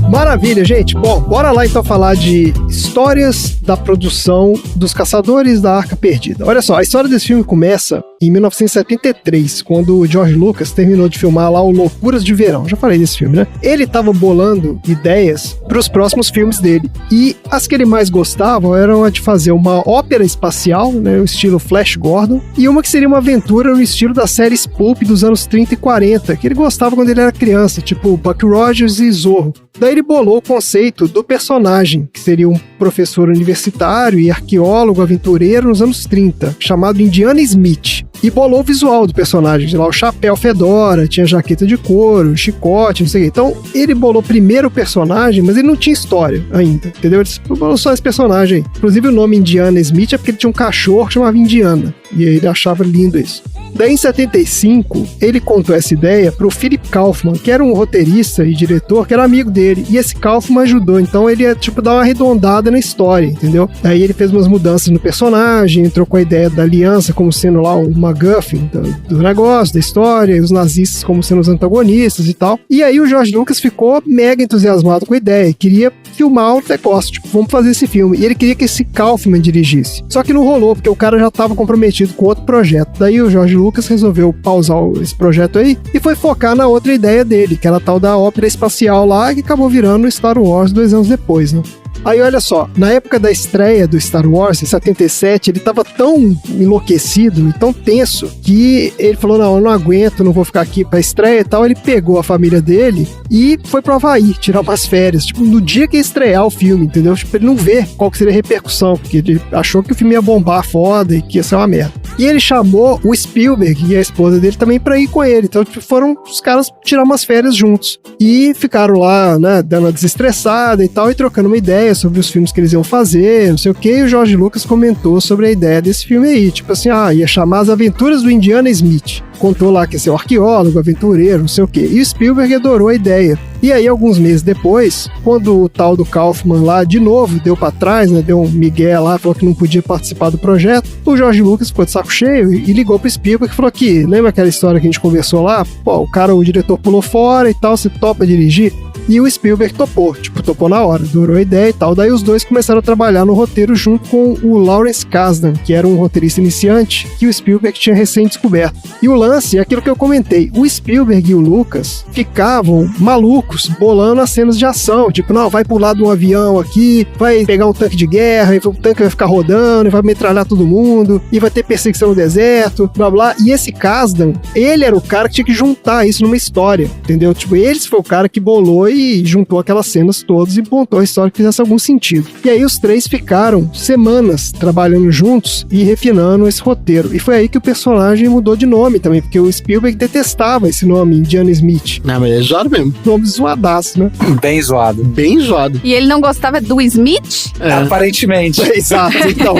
Maravilha, gente. Bom, bora lá então falar de histórias da produção dos Caçadores da Arca Perdida. Olha só, a história desse filme começa em 1973, quando o George Lucas terminou de filmar lá o Loucuras de Verão. Já falei desse filme, né? Ele tava bolando ideias para os próximos filmes dele. E as que ele mais gostava eram a de fazer uma ópera espacial, né, o estilo Flash Gordon, e uma que seria uma aventura no estilo das séries pulp dos anos 30 e 40, que ele gostava quando ele era criança, tipo Buck Rogers e Zorro. Daí ele bolou o conceito do personagem, que seria um professor universitário e arqueólogo aventureiro nos anos 30, chamado Indiana Smith. E bolou o visual do personagem, lá o chapéu fedora, tinha jaqueta de couro, chicote, não sei o que. Então, ele bolou primeiro o personagem, mas ele não tinha história ainda, entendeu? Ele bolou só esse personagem aí. Inclusive o nome Indiana Smith é porque ele tinha um cachorro que chamava Indiana, e ele achava lindo isso. Daí, em 75, ele contou essa ideia pro Philip Kaufman, que era um roteirista e diretor, que era amigo dele, e esse Kaufman ajudou, então ele ia, tipo, dar uma arredondada na história, entendeu? Daí ele fez umas mudanças no personagem, entrou com a ideia da aliança como sendo lá o MacGuffin do negócio, da história, e os nazistas como sendo os antagonistas e tal. E aí o George Lucas ficou mega entusiasmado com a ideia, queria filmar o negócio, tipo, vamos fazer esse filme. E ele queria que esse Kaufman dirigisse. Só que não rolou, porque o cara já estava comprometido com outro projeto. Daí o George Lucas resolveu pausar esse projeto aí e foi focar na outra ideia dele, que era a tal da ópera espacial lá, que acabou virando Star Wars 2 anos depois, né? Aí olha só, na época da estreia do Star Wars, em 77, ele tava tão enlouquecido e tão tenso que ele falou, não, eu não aguento, não vou ficar aqui pra estreia e tal. Ele pegou a família dele e foi pro Havaí tirar umas férias, tipo, no dia que ia estrear o filme, entendeu? Tipo, ele não vê qual que seria a repercussão, porque ele achou que o filme ia bombar foda e que ia ser uma merda. E ele chamou o Spielberg e a esposa dele também pra ir com ele, então tipo, foram os caras tirar umas férias juntos. E ficaram lá, né, dando uma desestressada e tal, e trocando uma ideia sobre os filmes que eles iam fazer, não sei o que, e o George Lucas comentou sobre a ideia desse filme aí, tipo assim, ia chamar As Aventuras do Indiana Smith. Contou lá que ia ser um arqueólogo, aventureiro, não sei o que, e o Spielberg adorou a ideia. E aí, alguns meses depois, quando o tal do Kaufman lá, de novo, deu pra trás, né, deu um migué lá, falou que não podia participar do projeto, o George Lucas ficou de saco cheio e ligou pro Spielberg e falou que, lembra aquela história que a gente conversou lá? Pô, o diretor pulou fora e tal, você topa dirigir? E o Spielberg topou na hora, adorou a ideia e tal. Daí os dois começaram a trabalhar no roteiro junto com o Lawrence Kasdan, que era um roteirista iniciante que o Spielberg tinha recém-descoberto. E o lance é aquilo que eu comentei, o Spielberg e o Lucas ficavam malucos, bolando as cenas de ação, tipo, não, vai pular de um avião aqui, vai pegar um tanque de guerra, e o tanque vai ficar rodando, e vai metralhar todo mundo, e vai ter perseguição no deserto, blá blá. E esse Kasdan, ele era o cara que tinha que juntar isso numa história, entendeu? Tipo, ele foi o cara que bolou e juntou aquelas cenas todas e montou a história que fizesse algum sentido. E aí os três ficaram semanas trabalhando juntos e refinando esse roteiro. E foi aí que o personagem mudou de nome também, porque o Spielberg detestava esse nome, Indiana Smith. Não, mas é zoado mesmo. Nome zoadaço, né? Bem zoado. Bem zoado. E ele não gostava do Smith? Aparentemente. Exato, então,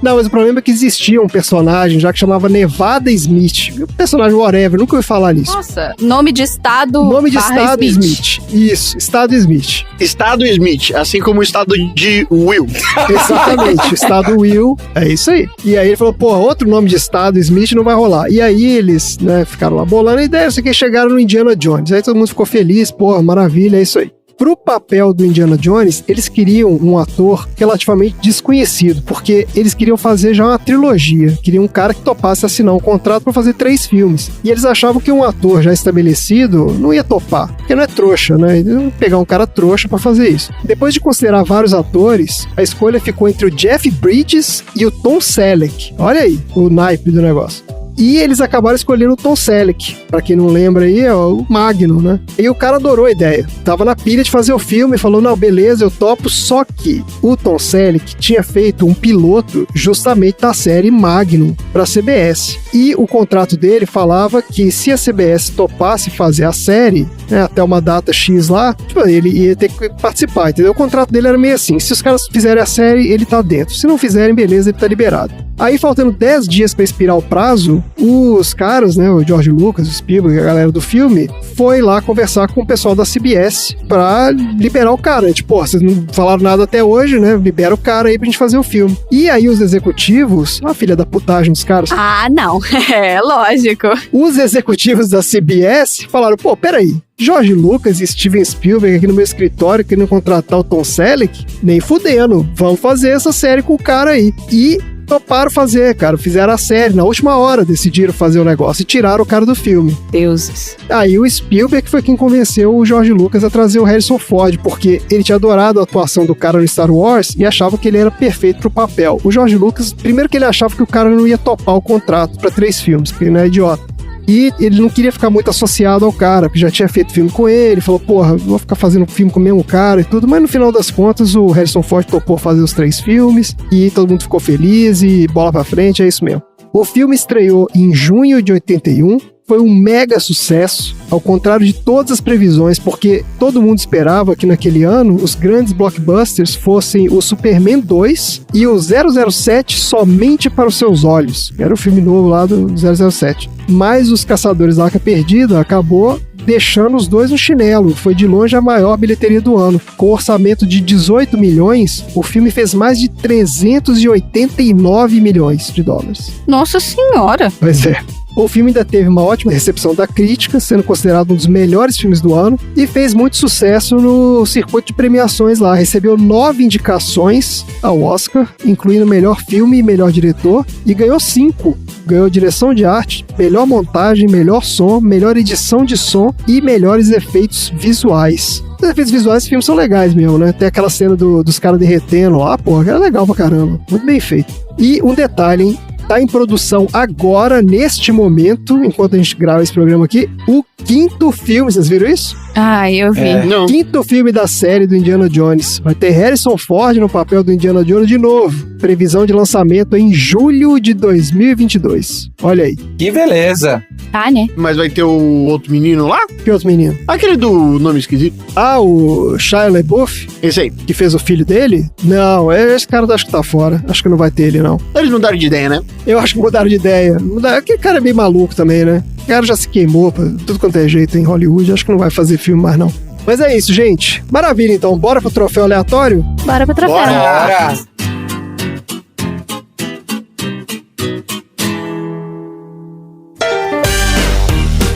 Não, mas o problema é que existia um personagem já que chamava Nevada Smith. O personagem whatever, nunca ouvi falar nisso. Nossa, nome de estado. Nome de estado Smith. Isso, estado Smith. Estado Smith, assim como o estado de Will. Exatamente, o estado Will, é isso aí. E aí ele falou, pô, outro nome de estado Smith não vai rolar. E aí eles, né, ficaram lá bolando a ideia, isso aqui, chegaram no Indiana Jones. Aí todo mundo ficou feliz, pô, maravilha, é isso aí. Pro papel do Indiana Jones, eles queriam um ator relativamente desconhecido, porque eles queriam fazer já uma trilogia, queriam um cara que topasse assinar um contrato para fazer 3 filmes. E eles achavam que um ator já estabelecido não ia topar, porque não é trouxa, né? Eles iam pegar um cara trouxa para fazer isso. Depois de considerar vários atores, a escolha ficou entre o Jeff Bridges e o Tom Selleck. Olha aí o naipe do negócio. E eles acabaram escolhendo o Tom Selleck. Pra quem não lembra aí, é o Magnum, né? E o cara adorou a ideia. Tava na pilha de fazer o filme, falou, não, beleza, eu topo. Só que o Tom Selleck tinha feito um piloto justamente da série Magnum pra CBS. E o contrato dele falava que se a CBS topasse fazer a série, né, até uma data X lá, tipo, ele ia ter que participar, entendeu? O contrato dele era meio assim, se os caras fizerem a série, ele tá dentro. Se não fizerem, beleza, ele tá liberado. Aí, faltando 10 dias pra expirar o prazo, os caras, né, o George Lucas, o Spielberg, a galera do filme, foi lá conversar com o pessoal da CBS pra liberar o cara. Tipo, vocês não falaram nada até hoje, né? Libera o cara aí pra gente fazer o filme. E aí os executivos, a filha da putagem dos caras. Ah, não. É lógico. Os executivos da CBS falaram, pô, peraí. George Lucas e Steven Spielberg aqui no meu escritório querendo contratar o Tom Selleck? Nem fudendo. Vamos fazer essa série com o cara aí. E toparam fazer, cara. Fizeram a série. Na última hora decidiram fazer o negócio e tiraram o cara do filme. Deuses. Aí o Spielberg foi quem convenceu o George Lucas a trazer o Harrison Ford, porque ele tinha adorado a atuação do cara no Star Wars e achava que ele era perfeito pro papel. O George Lucas, primeiro que ele achava que o cara não ia topar o contrato pra 3 filmes, porque ele não é idiota. E ele não queria ficar muito associado ao cara, porque já tinha feito filme com ele, falou, porra, vou ficar fazendo filme com o mesmo cara e tudo, mas no final das contas o Harrison Ford topou fazer os 3 filmes e todo mundo ficou feliz e bola pra frente, é isso mesmo. O filme estreou em junho de 81, foi um mega sucesso, ao contrário de todas as previsões, porque todo mundo esperava que naquele ano os grandes blockbusters fossem o Superman 2 e o 007 Somente para os Seus Olhos, que era o filme novo lá do 007. Mas Os Caçadores da Arca Perdida acabou deixando os dois no chinelo. Foi de longe a maior bilheteria do ano. Com um orçamento de 18 milhões, o filme fez mais de 389 milhões de dólares. Nossa Senhora! Pois é. O filme ainda teve uma ótima recepção da crítica, sendo considerado um dos melhores filmes do ano, e fez muito sucesso no circuito de premiações lá. Recebeu 9 indicações ao Oscar, incluindo melhor filme e melhor diretor, e ganhou 5. Ganhou direção de arte, melhor montagem, melhor som, melhor edição de som e melhores efeitos visuais. Os efeitos visuais desse filme são legais mesmo, né? Tem aquela cena dos caras derretendo lá, porra, que era legal pra caramba. Muito bem feito. E um detalhe, hein? Tá em produção agora, neste momento, enquanto a gente grava esse programa aqui, o 5º filme, vocês viram isso? Ah, eu vi. Não. 5º filme da série do Indiana Jones. Vai ter Harrison Ford no papel do Indiana Jones de novo. Previsão de lançamento em julho de 2022. Olha aí. Que beleza. Tá, né? Mas vai ter o outro menino lá? Que outro menino? Aquele do nome esquisito. Ah, o Shia LaBeouf, Esse aí. que fez o filho dele? Não, esse cara acho que tá fora. Acho que não vai ter ele, não. Eles mudaram de ideia, né? Eu acho que mudaram de ideia. Aquele cara é meio maluco também, né? O cara já se queimou pra tudo quanto é jeito em Hollywood. Acho que não vai fazer filme mais, não. Mas é isso, gente. Maravilha, então. Bora pro troféu aleatório? Bora pro troféu. Bora!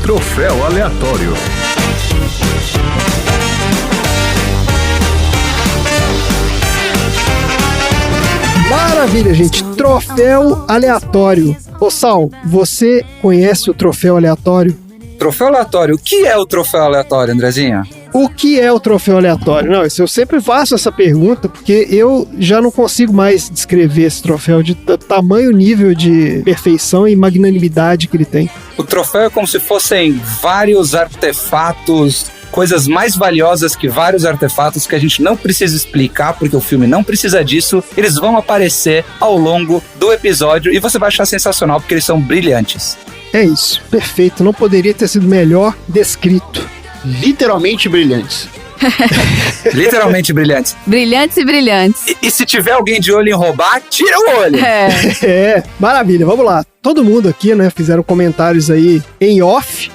Troféu aleatório. Maravilha, gente. Troféu aleatório. Ô, Sal, você conhece o troféu aleatório? Troféu aleatório. O que é o troféu aleatório, Andrezinha? O que é o troféu aleatório? Não, eu sempre faço essa pergunta porque eu já não consigo mais descrever esse troféu de tamanho nível de perfeição e magnanimidade que ele tem. O troféu é como se fossem vários artefatos, coisas mais valiosas que vários artefatos que a gente não precisa explicar, porque o filme não precisa disso. Eles vão aparecer ao longo do episódio e você vai achar sensacional porque eles são brilhantes. É isso, perfeito. Não poderia ter sido melhor descrito. Literalmente brilhantes. Literalmente brilhantes. Brilhantes e brilhantes. E se tiver alguém de olho em roubar, tira o olho. É, maravilha, vamos lá. Todo mundo aqui, né, fizeram comentários aí em off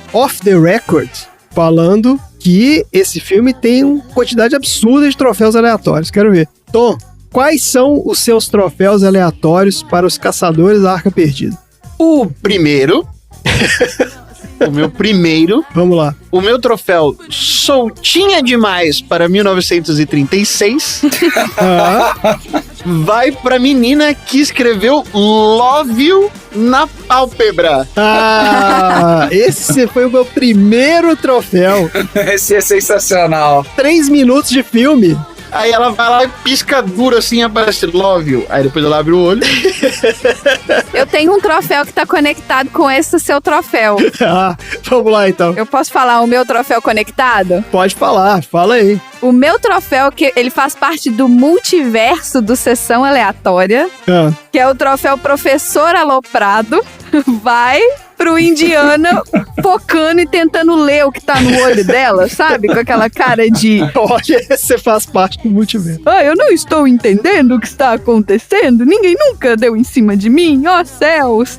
the record, falando que esse filme tem uma quantidade absurda de troféus aleatórios. Quero ver. Tom, quais são os seus troféus aleatórios para os caçadores da Arca Perdida? O primeiro... O meu primeiro... Vamos lá. O meu troféu soltinha demais para 1936 vai pra menina que escreveu Love You na pálpebra. Esse foi o meu primeiro troféu. Esse é sensacional. 3 minutos de filme. Aí ela vai lá e pisca duro assim, aparece Love You. Aí depois ela abre o olho. Eu tenho um troféu que tá conectado com esse seu troféu. Vamos lá então. Eu posso falar o meu troféu conectado? Pode falar, fala aí. O meu troféu, que ele faz parte do multiverso do Sessão Aleatória, que é o troféu Professor Aloprado, vai pro Indiana focando e tentando ler o que tá no olho dela, sabe? Com aquela cara de... Olha, você faz parte do multiverso. Eu não estou entendendo o que está acontecendo. Ninguém nunca deu em cima de mim. Céus.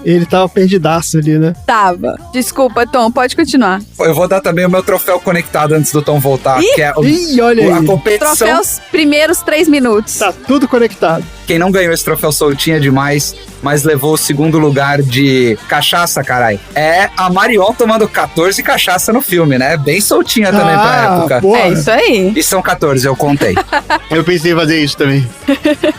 Ele tava perdidaço ali, né? Tava. Desculpa, Tom, pode continuar. Eu vou dar também o meu troféu conectado antes do Tom voltar, que é olha a aí. competição. Troféus primeiros 3 minutos. Tá tudo conectado. Quem não ganhou esse troféu soltinha demais, mas levou o segundo lugar de cachaça, carai, é a Marion tomando 14 cachaça no filme, né? Bem soltinha também pra época. Porra. É isso aí. E são 14, eu contei. Eu pensei em fazer isso também.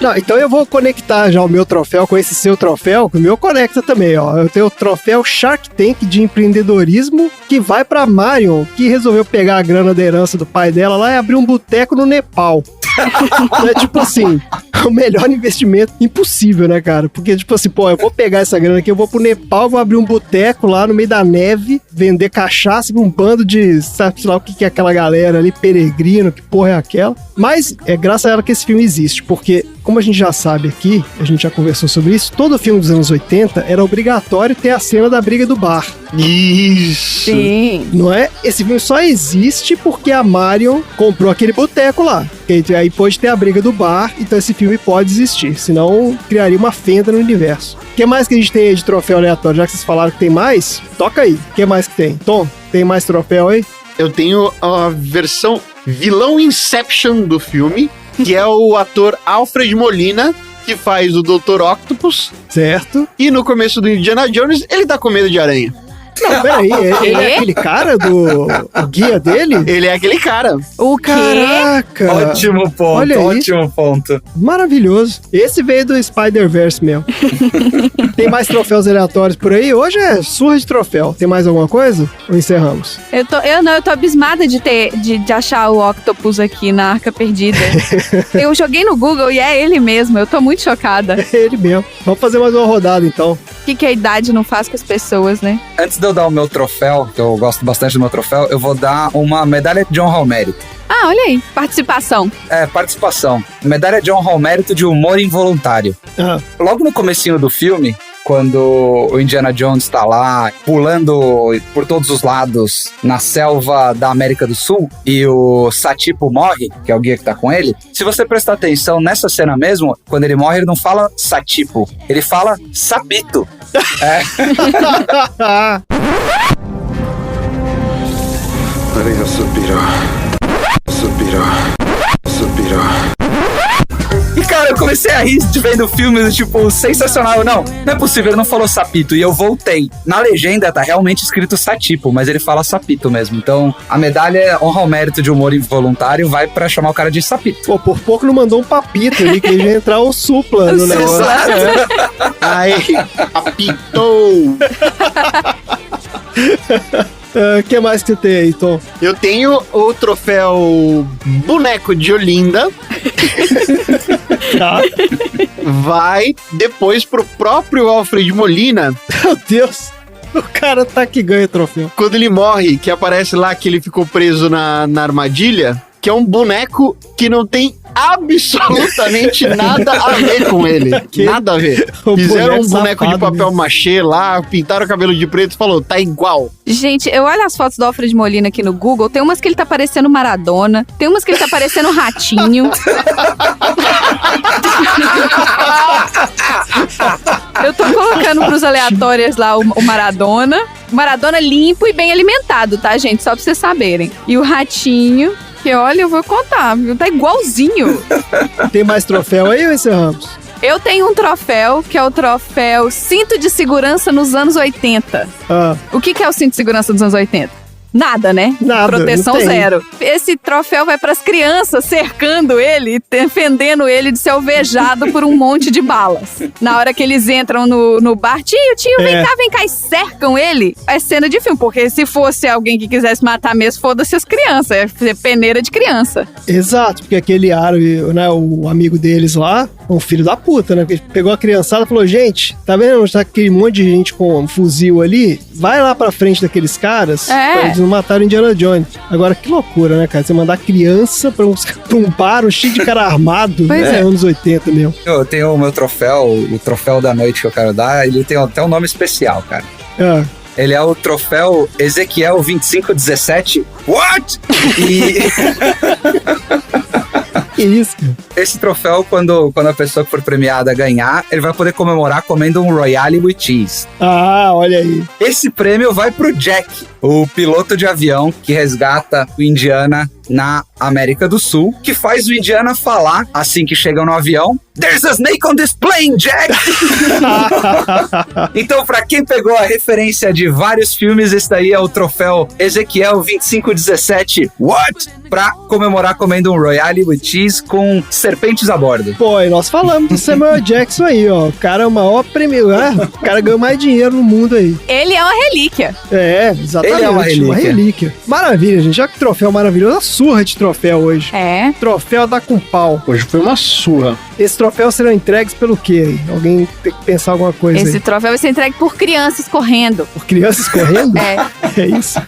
Não, então eu vou conectar já o meu troféu com esse seu troféu, que o meu conecta também, ó. Eu tenho o troféu Shark Tank de empreendedorismo, que vai pra Marion, que resolveu pegar a grana da herança do pai dela lá e abrir um boteco no Nepal. É tipo assim, o melhor investimento impossível, né, cara? Porque, tipo assim, eu vou pegar essa grana aqui, eu vou pro Nepal, vou abrir um boteco lá no meio da neve, vender cachaça pra um bando de, sabe lá o que é aquela galera ali, peregrino, que porra é aquela. Mas é graças a ela que esse filme existe, porque, como a gente já sabe aqui, a gente já conversou sobre isso, todo filme dos anos 80 era obrigatório ter a cena da briga do bar. Isso. Sim. Não é? Esse filme só existe porque a Marion comprou aquele boteco lá. Aí pode ter a briga do bar, então esse filme pode existir. Senão, criaria uma fenda no universo. O que mais que a gente tem aí de troféu aleatório? Já que vocês falaram que tem mais, toca aí. O que mais que tem? Tom, tem mais troféu aí? Eu tenho a versão vilão Inception do filme, que é o ator Alfred Molina, que faz o Dr. Octopus. Certo. E no começo do Indiana Jones, ele tá com medo de aranha. Não, peraí, ele é aquele cara do o guia dele? Ele é aquele cara. O quê? Caraca! Ótimo ponto, Olha aí. ótimo ponto. Maravilhoso. Esse veio do Spider-Verse mesmo. Tem mais troféus aleatórios por aí? Hoje é surra de troféu. Tem mais alguma coisa? Ou encerramos? Eu tô abismada de achar o Octopus aqui na Arca Perdida. Eu joguei no Google e é ele mesmo. Eu tô muito chocada. É ele mesmo. Vamos fazer mais uma rodada, então. O que a idade não faz com as pessoas, né? Antes de eu dar o meu troféu, que eu gosto bastante do meu troféu, eu vou dar uma medalha de honra ao mérito. Olha aí. Participação. Participação. Medalha de honra ao mérito de humor involuntário. Logo no comecinho do filme, quando o Indiana Jones tá lá pulando por todos os lados na selva da América do Sul e o Satipo morre, que é o guia que tá com ele, se você prestar atenção nessa cena mesmo, quando ele morre ele não fala Satipo, ele fala Sapito. Maria Supirá. E cara, eu comecei a rir de vendo o filme, tipo, sensacional. Não é possível, ele não falou sapito. E eu voltei. Na legenda tá realmente escrito satipo, mas ele fala sapito mesmo. Então, a medalha honra ao mérito de humor involuntário vai pra chamar o cara de sapito. Pô, por pouco não mandou um papito ali, que ele ia entrar o supla no negócio. Aí, apitou. O que mais que você tem aí, Tom? Eu tenho o troféu Boneco de Olinda. Tá. Vai depois pro próprio Alfred Molina. Meu Deus. O cara tá que ganha o troféu. Quando ele morre, que aparece lá que ele ficou preso na armadilha, que é um boneco que não tem absolutamente nada a ver com ele. Nada a ver. O Fizeram um boneco boneco de safado papel mesmo. machê lá, pintaram o cabelo de preto e falou, tá igual. Gente, eu olho as fotos do Alfred Molina aqui no Google, tem umas que ele tá parecendo Maradona, tem umas que ele tá parecendo um ratinho. Eu tô colocando pros aleatórios lá o Maradona. O Maradona limpo e bem alimentado, tá, gente? Só pra vocês saberem. E o ratinho, que olha, eu vou contar, viu? Tá igualzinho. Tem mais troféu aí ou encerramos? Eu tenho um troféu, que é o troféu Cinto de Segurança nos anos 80. Ah, O que é o cinto de segurança dos anos 80? Nada, né? Nada, Proteção não tem. zero. Esse troféu vai pras crianças cercando ele, defendendo ele de ser alvejado por um monte de balas. Na hora que eles entram no bar, tio, vem cá, e cercam ele. É cena de filme, porque se fosse alguém que quisesse matar mesmo, foda-se as crianças. É ser peneira de criança. exato, porque aquele árabe, né, o amigo deles lá, é um filho da puta, né? Porque ele pegou a criançada e falou, gente, tá vendo onde tá aquele monte de gente com um fuzil ali? Vai lá pra frente daqueles caras, pra eles não matarem Indiana Jones. Agora, que loucura, né, cara? Você mandar criança pra um bar cheio de cara armado, Pois é. anos 80 mesmo. Eu tenho o meu troféu, o troféu da noite que eu quero dar, ele tem até um nome especial, cara. Ah, Ele é o troféu Ezequiel 2517. What? E que isso, cara? esse troféu, quando a pessoa que for premiada ganhar, ele vai poder comemorar comendo um Royale with Cheese. Ah, olha aí. Esse prêmio vai pro Jack, o piloto de avião que resgata o Indiana na América do Sul, que faz o Indiana falar, assim que chega no avião, "There's a snake on this plane, Jack!" Então, pra quem pegou a referência de vários filmes, esse daí é o troféu Ezequiel 2517 What? Pra comemorar comendo um Royale with Cheese com serpentes a bordo. Pô, e nós falamos do Samuel Jackson aí, ó. O cara é o maior prêmio, né? O cara ganhou mais dinheiro no mundo aí. Ele é uma relíquia. É, exatamente. Ele é uma relíquia. relíquia. Maravilha, gente. Já que troféu maravilhoso, a surra de troféu hoje. É. Troféu dá com pau. Hoje foi uma surra. Esse troféu serão entregues pelo quê aí? Alguém tem que pensar alguma coisa Esse aí. troféu vai ser entregue por crianças correndo. Por crianças correndo? É. É isso.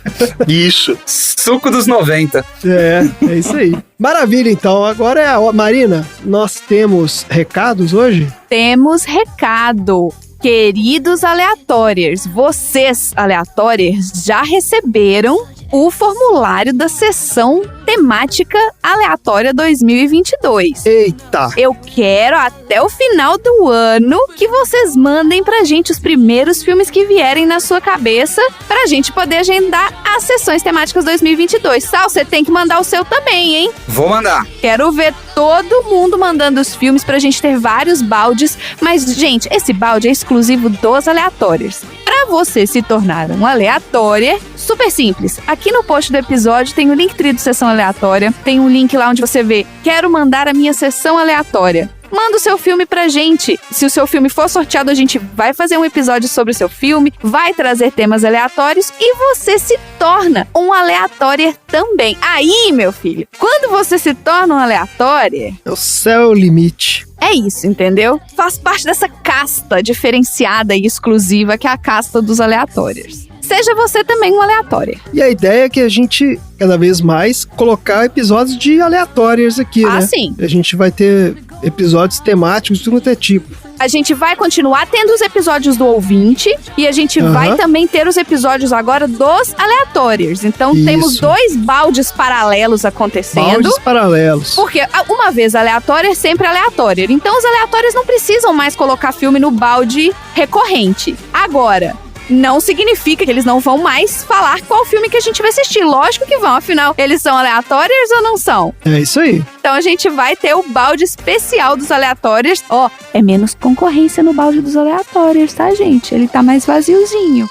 Isso. Suco dos 90. É isso aí. Maravilha, então. Agora é a Marina. Nós temos recados hoje? Temos recado. Queridos aleatórios, vocês, aleatórios, já receberam o formulário da sessão temática aleatória 2022. Eita! Eu quero até o final do ano que vocês mandem pra gente os primeiros filmes que vierem na sua cabeça pra gente poder agendar as sessões temáticas 2022. Sal, você tem que mandar o seu também, hein? Vou mandar. Quero ver todo mundo mandando os filmes pra gente ter vários baldes. Mas, gente, esse balde é exclusivo dos aleatórios. Pra você se tornar um aleatório, super simples. Aqui no post do episódio tem o Linktree do Sessão Aleatória. Tem um link lá onde você vê "Quero mandar a minha sessão aleatória". Manda o seu filme pra gente. Se o seu filme for sorteado, a gente vai fazer um episódio sobre o seu filme, vai trazer temas aleatórios e você se torna um aleatório também. Aí, meu filho, quando você se torna um aleatório, O céu é o limite. é isso, entendeu? Faz parte dessa casta diferenciada e exclusiva que é a casta dos aleatórios. Seja você também um aleatório. E a ideia é que a gente, cada vez mais, colocar episódios de aleatórios aqui, Ah, né? sim. A gente vai ter episódios temáticos de tudo quanto é tipo. A gente vai continuar tendo os episódios do ouvinte e a gente vai também ter os episódios agora dos aleatórios. Então Isso. temos 2 baldes paralelos acontecendo. Baldes paralelos. Porque uma vez aleatório é sempre aleatório. Então os aleatórios não precisam mais colocar filme no balde recorrente. Agora, não significa que eles não vão mais falar qual filme que a gente vai assistir. Lógico que vão, afinal, eles são aleatórios ou não são? É isso aí. Então a gente vai ter o balde especial dos aleatórios. Ó, é menos concorrência no balde dos aleatórios, tá, gente? Ele tá mais vaziozinho.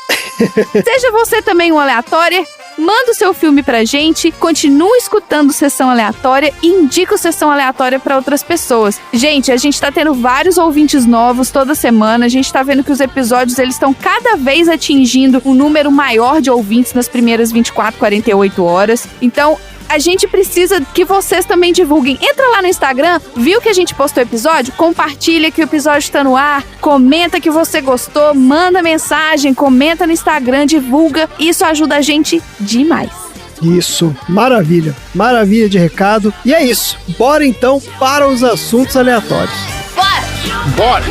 Seja você também um aleatório, manda o seu filme pra gente, continua escutando Sessão Aleatória e indica o Sessão Aleatória pra outras pessoas. Gente, a gente tá tendo vários ouvintes novos toda semana, a gente tá vendo que os episódios, eles estão cada vez atingindo um número maior de ouvintes nas primeiras 24, 48 horas. Então, a gente precisa que vocês também divulguem. Entra lá no Instagram, viu que a gente postou o episódio? Compartilha que o episódio está no ar, comenta que você gostou, manda mensagem, comenta no Instagram, divulga. Isso ajuda a gente demais. Isso, maravilha. Maravilha de recado. E é isso. Bora então para os assuntos aleatórios. Bora!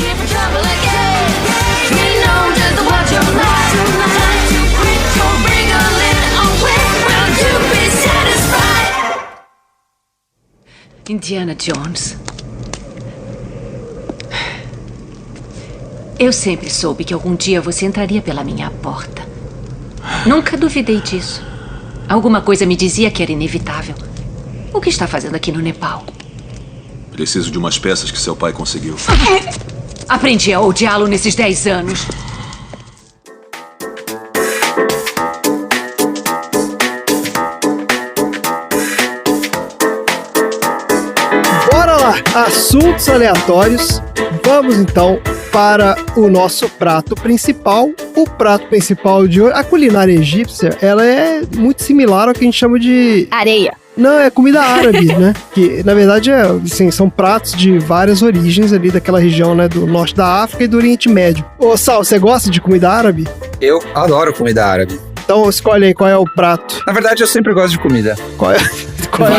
Indiana Jones. Eu sempre soube que algum dia você entraria pela minha porta. Nunca duvidei disso. Alguma coisa me dizia que era inevitável. O que está fazendo aqui no Nepal? Preciso de umas peças que seu pai conseguiu. Aprendi a odiá-lo nesses 10 anos. Assuntos aleatórios. Vamos então para o nosso prato principal. O prato principal de hoje, a culinária egípcia, ela é muito similar ao que a gente chama de areia. Não, é comida árabe, né? Que, na verdade, assim, são pratos de várias origens ali daquela região, né? Do norte da África e do Oriente Médio. Ô, Sal, você gosta de comida árabe? Eu adoro comida árabe. Então, escolhe aí qual é o prato. Na verdade, eu sempre gosto de comida. Qual é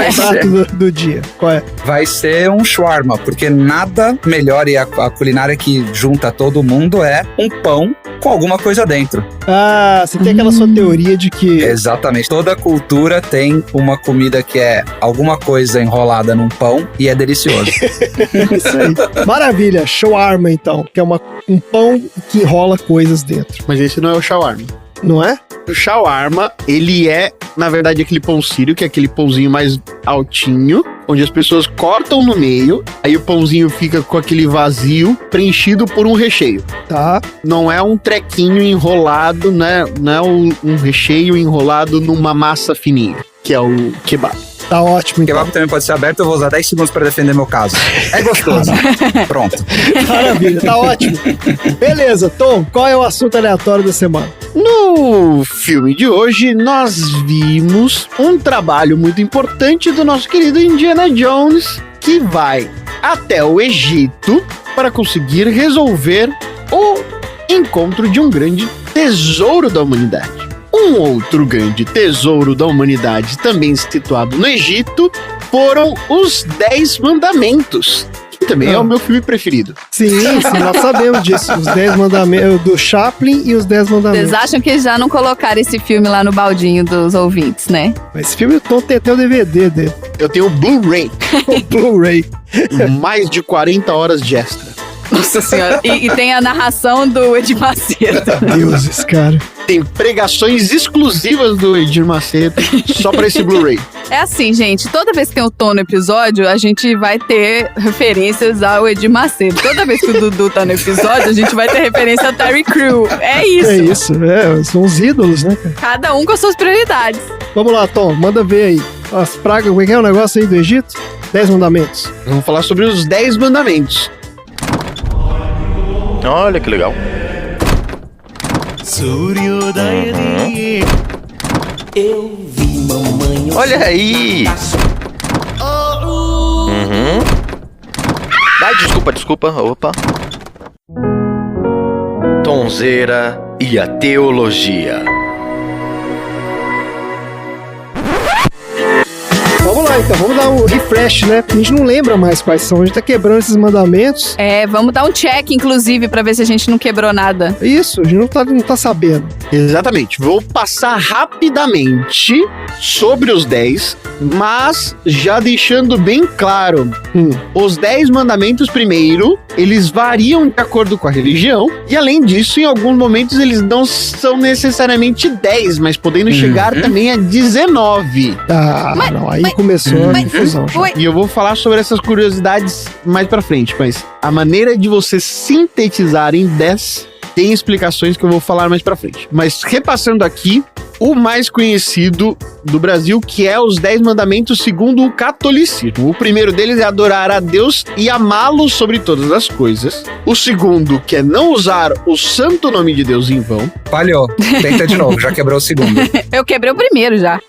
o prato do dia? Qual é? Vai ser um shawarma, porque nada melhor, e a culinária que junta todo mundo é um pão com alguma coisa dentro. Ah, você tem aquela sua teoria de que... Exatamente. Toda cultura tem uma comida que é alguma coisa enrolada num pão e é delicioso. Isso aí. Maravilha. Shawarma, então, que é um pão que enrola coisas dentro. Mas esse não é o shawarma. Não é? O shawarma, ele é, na verdade, aquele pão sírio, que é aquele pãozinho mais altinho, onde as pessoas cortam no meio, aí o pãozinho fica com aquele vazio preenchido por um recheio. Tá. Não é um trequinho enrolado, né? Não é um recheio enrolado numa massa fininha, que é o kebab. Tá ótimo, então. Kebab também pode ser aberto, eu vou usar 10 segundos para defender meu caso. É gostoso. Pronto. Maravilha, tá ótimo. Beleza, Tom, qual é o assunto aleatório da semana? No filme de hoje, nós vimos um trabalho muito importante do nosso querido Indiana Jones, que vai até o Egito para conseguir resolver o encontro de um grande tesouro da humanidade. Um outro grande tesouro da humanidade, também situado no Egito, foram os 10 Mandamentos. Que também é o meu filme preferido. Sim, nós sabemos disso. Os 10 Mandamentos do Chaplin e os 10 Mandamentos. Vocês acham que eles já não colocaram esse filme lá no baldinho dos ouvintes, né? Mas esse filme, o Tom tem até o DVD dele. Eu tenho o Blu-ray. O Blu-ray. Mais de 40 horas de extra. Nossa senhora. E tem a narração do Edir Macedo. Deuses, cara. Tem pregações exclusivas do Edir Macedo só pra esse Blu-ray. É assim, gente, toda vez que tem o Tom no episódio, a gente vai ter referências ao Edir Macedo. Toda vez que o Dudu tá no episódio, a gente vai ter referência ao Terry Crew. É isso. É isso, são os ídolos, né, cara? Cada um com as suas prioridades. Vamos lá, Tom, manda ver aí. As pragas, como é que é o negócio aí do Egito? 10 Mandamentos. Vamos falar sobre os 10 Mandamentos. Olha que legal. Olha aí. Ai, desculpa. Opa. Tonzeira e a teologia. Vamos lá. Tá, então vamos dar um refresh, né? A gente não lembra mais quais são. A gente tá quebrando esses mandamentos. Vamos dar um check, inclusive, pra ver se a gente não quebrou nada. Isso, a gente não tá sabendo. Exatamente. Vou passar rapidamente sobre os 10, mas já deixando bem claro, os 10 mandamentos primeiro, eles variam de acordo com a religião, e além disso, em alguns momentos eles não são necessariamente 10, mas podendo chegar também a 19. Aí começou a confusão. E eu vou falar sobre essas curiosidades mais pra frente, mas a maneira de você sintetizar em 10 tem explicações que eu vou falar mais pra frente. Mas repassando aqui, o mais conhecido do Brasil, que é os 10 mandamentos segundo o catolicismo. O primeiro deles é adorar a Deus e amá-lo sobre todas as coisas. O segundo, que é não usar o santo nome de Deus em vão. Falhou. Tenta de novo, já quebrou o segundo. Eu quebrei o primeiro já.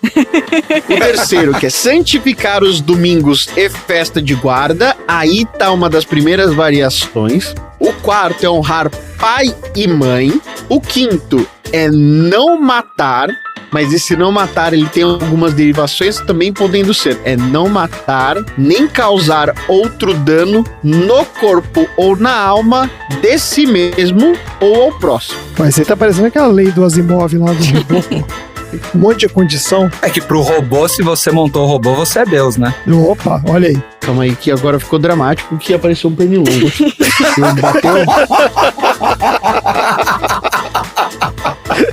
O terceiro, que é santificar os domingos e festa de guarda. Aí tá uma das primeiras variações. O quarto é honrar pai e mãe. O quinto é não matar, mas esse não matar ele tem algumas derivações também podendo ser. É não matar, nem causar outro dano no corpo ou na alma de si mesmo ou ao próximo. Mas aí tá parecendo aquela lei do Asimov lá do robô, pô. Um monte de condição. É que pro robô, se você montou o robô, você é Deus, né? Opa, olha aí. Calma aí que agora ficou dramático que apareceu um pernilongo. Bateu.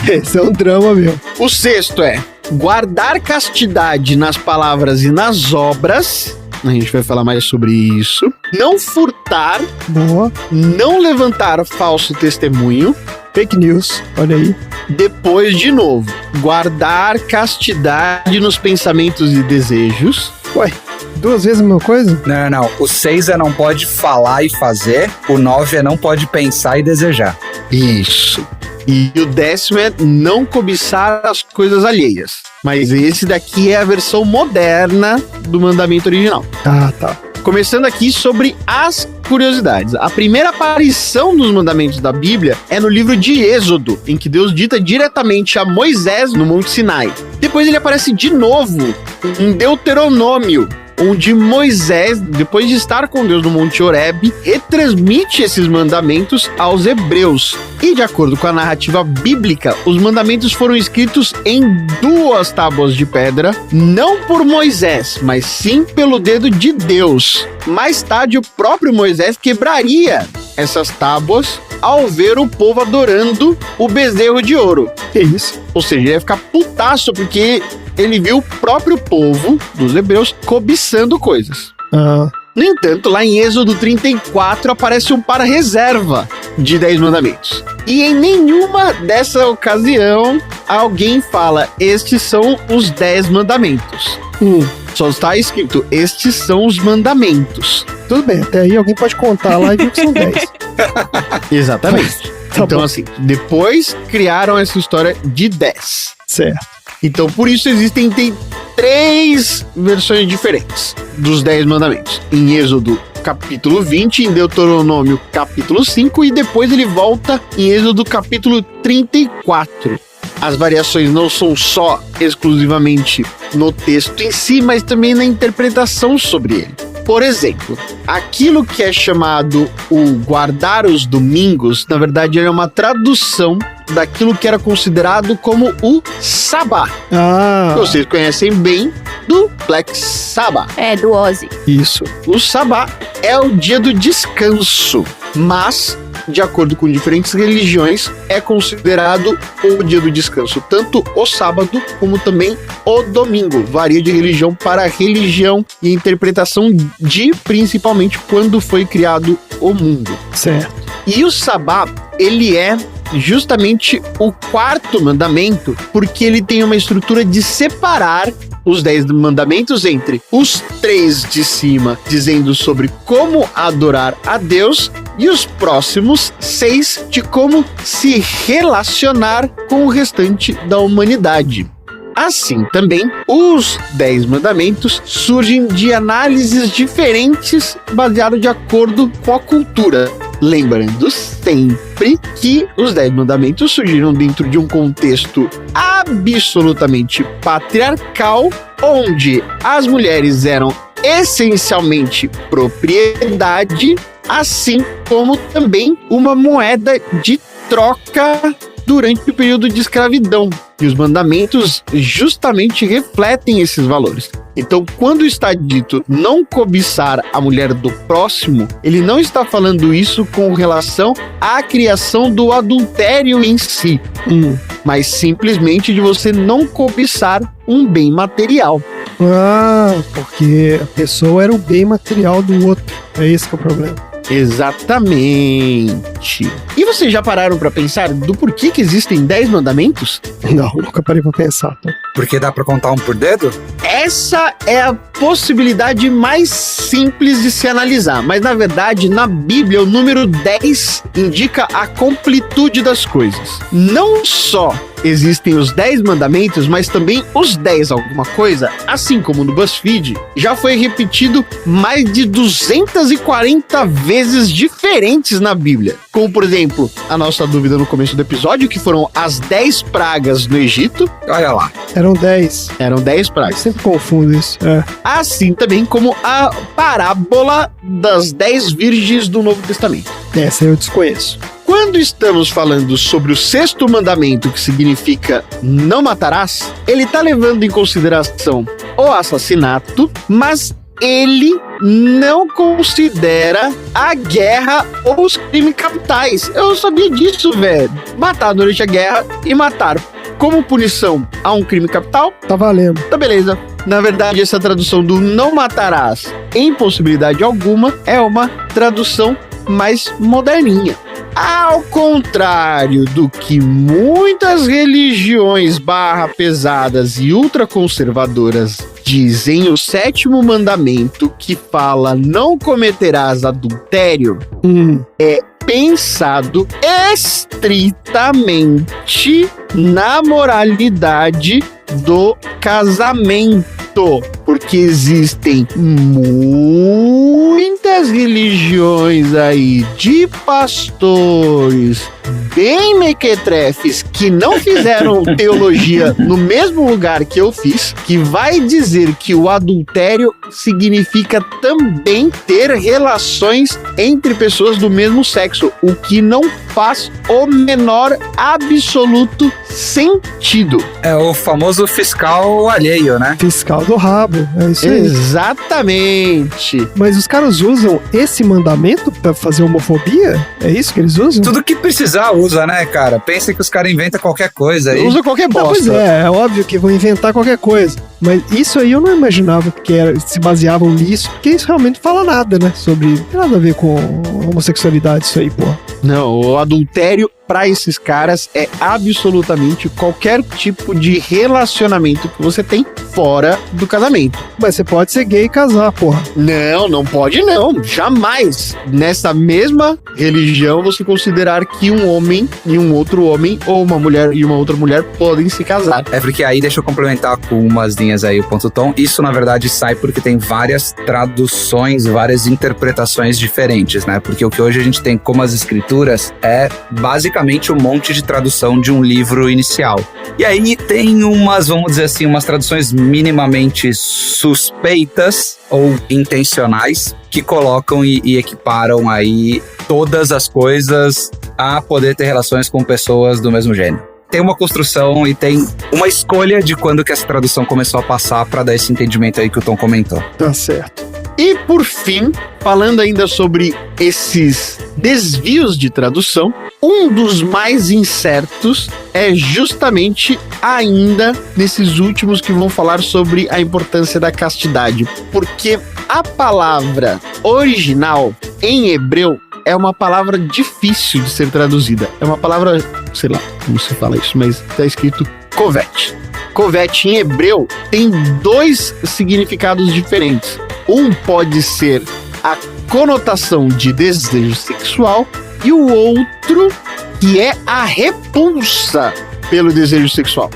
Esse é um drama, meu. O sexto é guardar castidade nas palavras e nas obras. A gente vai falar mais sobre isso. Não furtar. Boa. Não levantar falso testemunho. Fake news, olha aí. Depois, de novo, guardar castidade nos pensamentos e desejos. Ué, 2 vezes a mesma coisa? Não. O 6 é não pode falar e fazer. O 9 é não pode pensar e desejar. Isso. E o 10º é não cobiçar as coisas alheias. Mas esse daqui é a versão moderna do mandamento original. Tá. Começando aqui sobre as curiosidades. A primeira aparição dos mandamentos da Bíblia é no livro de Êxodo, em que Deus dita diretamente a Moisés no Monte Sinai. Depois ele aparece de novo em Deuteronômio, onde Moisés, depois de estar com Deus no Monte Horebe, retransmite esses mandamentos aos hebreus. E de acordo com a narrativa bíblica, os mandamentos foram escritos em 2 tábuas de pedra, não por Moisés, mas sim pelo dedo de Deus. Mais tarde, o próprio Moisés quebraria essas tábuas ao ver o povo adorando o bezerro de ouro. Que isso? Ou seja, ele ia ficar putaço porque ele viu o próprio povo dos hebreus cobiçando coisas. No entanto, lá em Êxodo 34 aparece um para-reserva de 10 mandamentos. E em nenhuma dessa ocasião alguém fala, estes são os 10 mandamentos. Só está escrito, estes são os mandamentos. Tudo bem, até aí alguém pode contar lá e ver que são 10. Exatamente. Tá então bom. assim, depois criaram essa história de 10. Certo. Então, por isso tem 3 versões diferentes dos 10 mandamentos. Em Êxodo, capítulo 20, em Deuteronômio, capítulo 5, e depois ele volta em Êxodo, capítulo 34. As variações não são só exclusivamente no texto em si, mas também na interpretação sobre ele. Por exemplo, aquilo que é chamado o guardar os domingos, na verdade é uma tradução daquilo que era considerado como o Sabá. Vocês conhecem bem do Black Sabbath. Do Ozzy. Isso. O Sabá é o dia do descanso, mas, de acordo com diferentes religiões, é considerado o dia do descanso, tanto o sábado como também o domingo. Varia de religião para religião e interpretação de, principalmente, quando foi criado o mundo. Certo. E o Sabá, ele é justamente o 4º mandamento, porque ele tem uma estrutura de separar os 10 mandamentos entre os 3 de cima, dizendo sobre como adorar a Deus, e os próximos 6 de como se relacionar com o restante da humanidade. Assim também, os 10 mandamentos surgem de análises diferentes baseadas de acordo com a cultura. Lembrando sempre que os 10 mandamentos surgiram dentro de um contexto absolutamente patriarcal, onde as mulheres eram essencialmente propriedade, assim como também uma moeda de troca durante o período de escravidão. E os mandamentos justamente refletem esses valores. Então, quando está dito não cobiçar a mulher do próximo, ele não está falando isso com relação à criação do adultério em si, mas simplesmente de você não cobiçar um bem material. Ah, porque a pessoa era o bem material do outro. É esse que é o problema. Exatamente. E vocês já pararam pra pensar do porquê que existem 10 mandamentos? Não, nunca parei pra pensar. Tá? Porque dá pra contar um por dedo? Essa é a possibilidade mais simples de se analisar, mas na verdade, na Bíblia, o número 10 indica a completude das coisas. Não só existem os 10 mandamentos, mas também os 10 alguma coisa, assim como no BuzzFeed, já foi repetido mais de 240 vezes diferentes na Bíblia. Como, por exemplo, a nossa dúvida no começo do episódio, que foram as 10 pragas no Egito. Olha lá. Eram 10. Eram 10 pragas. Eu sempre confundo isso. É. Assim também como a parábola das 10 virgens do Novo Testamento. Essa eu desconheço. Quando estamos falando sobre o 6º mandamento, que significa não matarás, ele está levando em consideração o assassinato, mas ele não considera a guerra ou os crimes capitais. Eu não sabia disso, velho. Matar durante a guerra e matar como punição a um crime capital, tá valendo. Tá beleza. Na verdade, essa tradução do não matarás em possibilidade alguma é uma tradução mais moderninha. Ao contrário do que muitas religiões pesadas e ultraconservadoras dizem, o 7º mandamento, que fala não cometerás adultério, é pensado estritamente na moralidade do casamento, porque existem muitas religiões aí de pastores bem mequetrefes que não fizeram teologia no mesmo lugar que eu fiz, que vai dizer que o adultério significa também ter relações entre pessoas do mesmo sexo, o que não faz o menor absoluto sentido. É o famoso fiscal alheio, né? Fiscal do rabo, é isso aí. Exatamente. Mas os caras usam esse mandamento pra fazer homofobia? É isso que eles usam? Tudo que precisar usa, né, cara? Pensa que os caras inventam qualquer coisa aí. Usa qualquer bosta. Pois é óbvio que vão inventar qualquer coisa. Mas isso aí eu não imaginava que se baseavam nisso, porque isso realmente não fala nada, né? Não tem nada a ver com homossexualidade isso aí, pô. Não, o adultério para esses caras é absolutamente qualquer tipo de relacionamento que você tem fora do casamento. Mas você pode ser gay e casar, porra. Não, não pode não. Jamais. Nessa mesma religião, você considerar que um homem e um outro homem, ou uma mulher e uma outra mulher podem se casar. É porque aí, deixa eu complementar com umas linhas aí, o ponto tom. Isso, na verdade, sai porque tem várias traduções, várias interpretações diferentes, né? Porque o que hoje a gente tem como as escrituras é basicamente um monte de tradução de um livro inicial. E aí tem umas, vamos dizer assim, umas traduções minimamente suspeitas ou intencionais que colocam e equiparam aí todas as coisas a poder ter relações com pessoas do mesmo gênero. Tem uma construção e tem uma escolha de quando que essa tradução começou a passar para dar esse entendimento aí que o Tom comentou. Tá certo. E por fim, falando ainda sobre esses desvios de tradução, um dos mais incertos é justamente ainda nesses últimos que vão falar sobre a importância da castidade, porque a palavra original em hebreu é uma palavra difícil de ser traduzida. É uma palavra, sei lá como se fala isso, mas está escrito kovet. Kovet em hebreu tem 2 significados diferentes. Um pode ser a conotação de desejo sexual e o outro que é a repulsa pelo desejo sexual.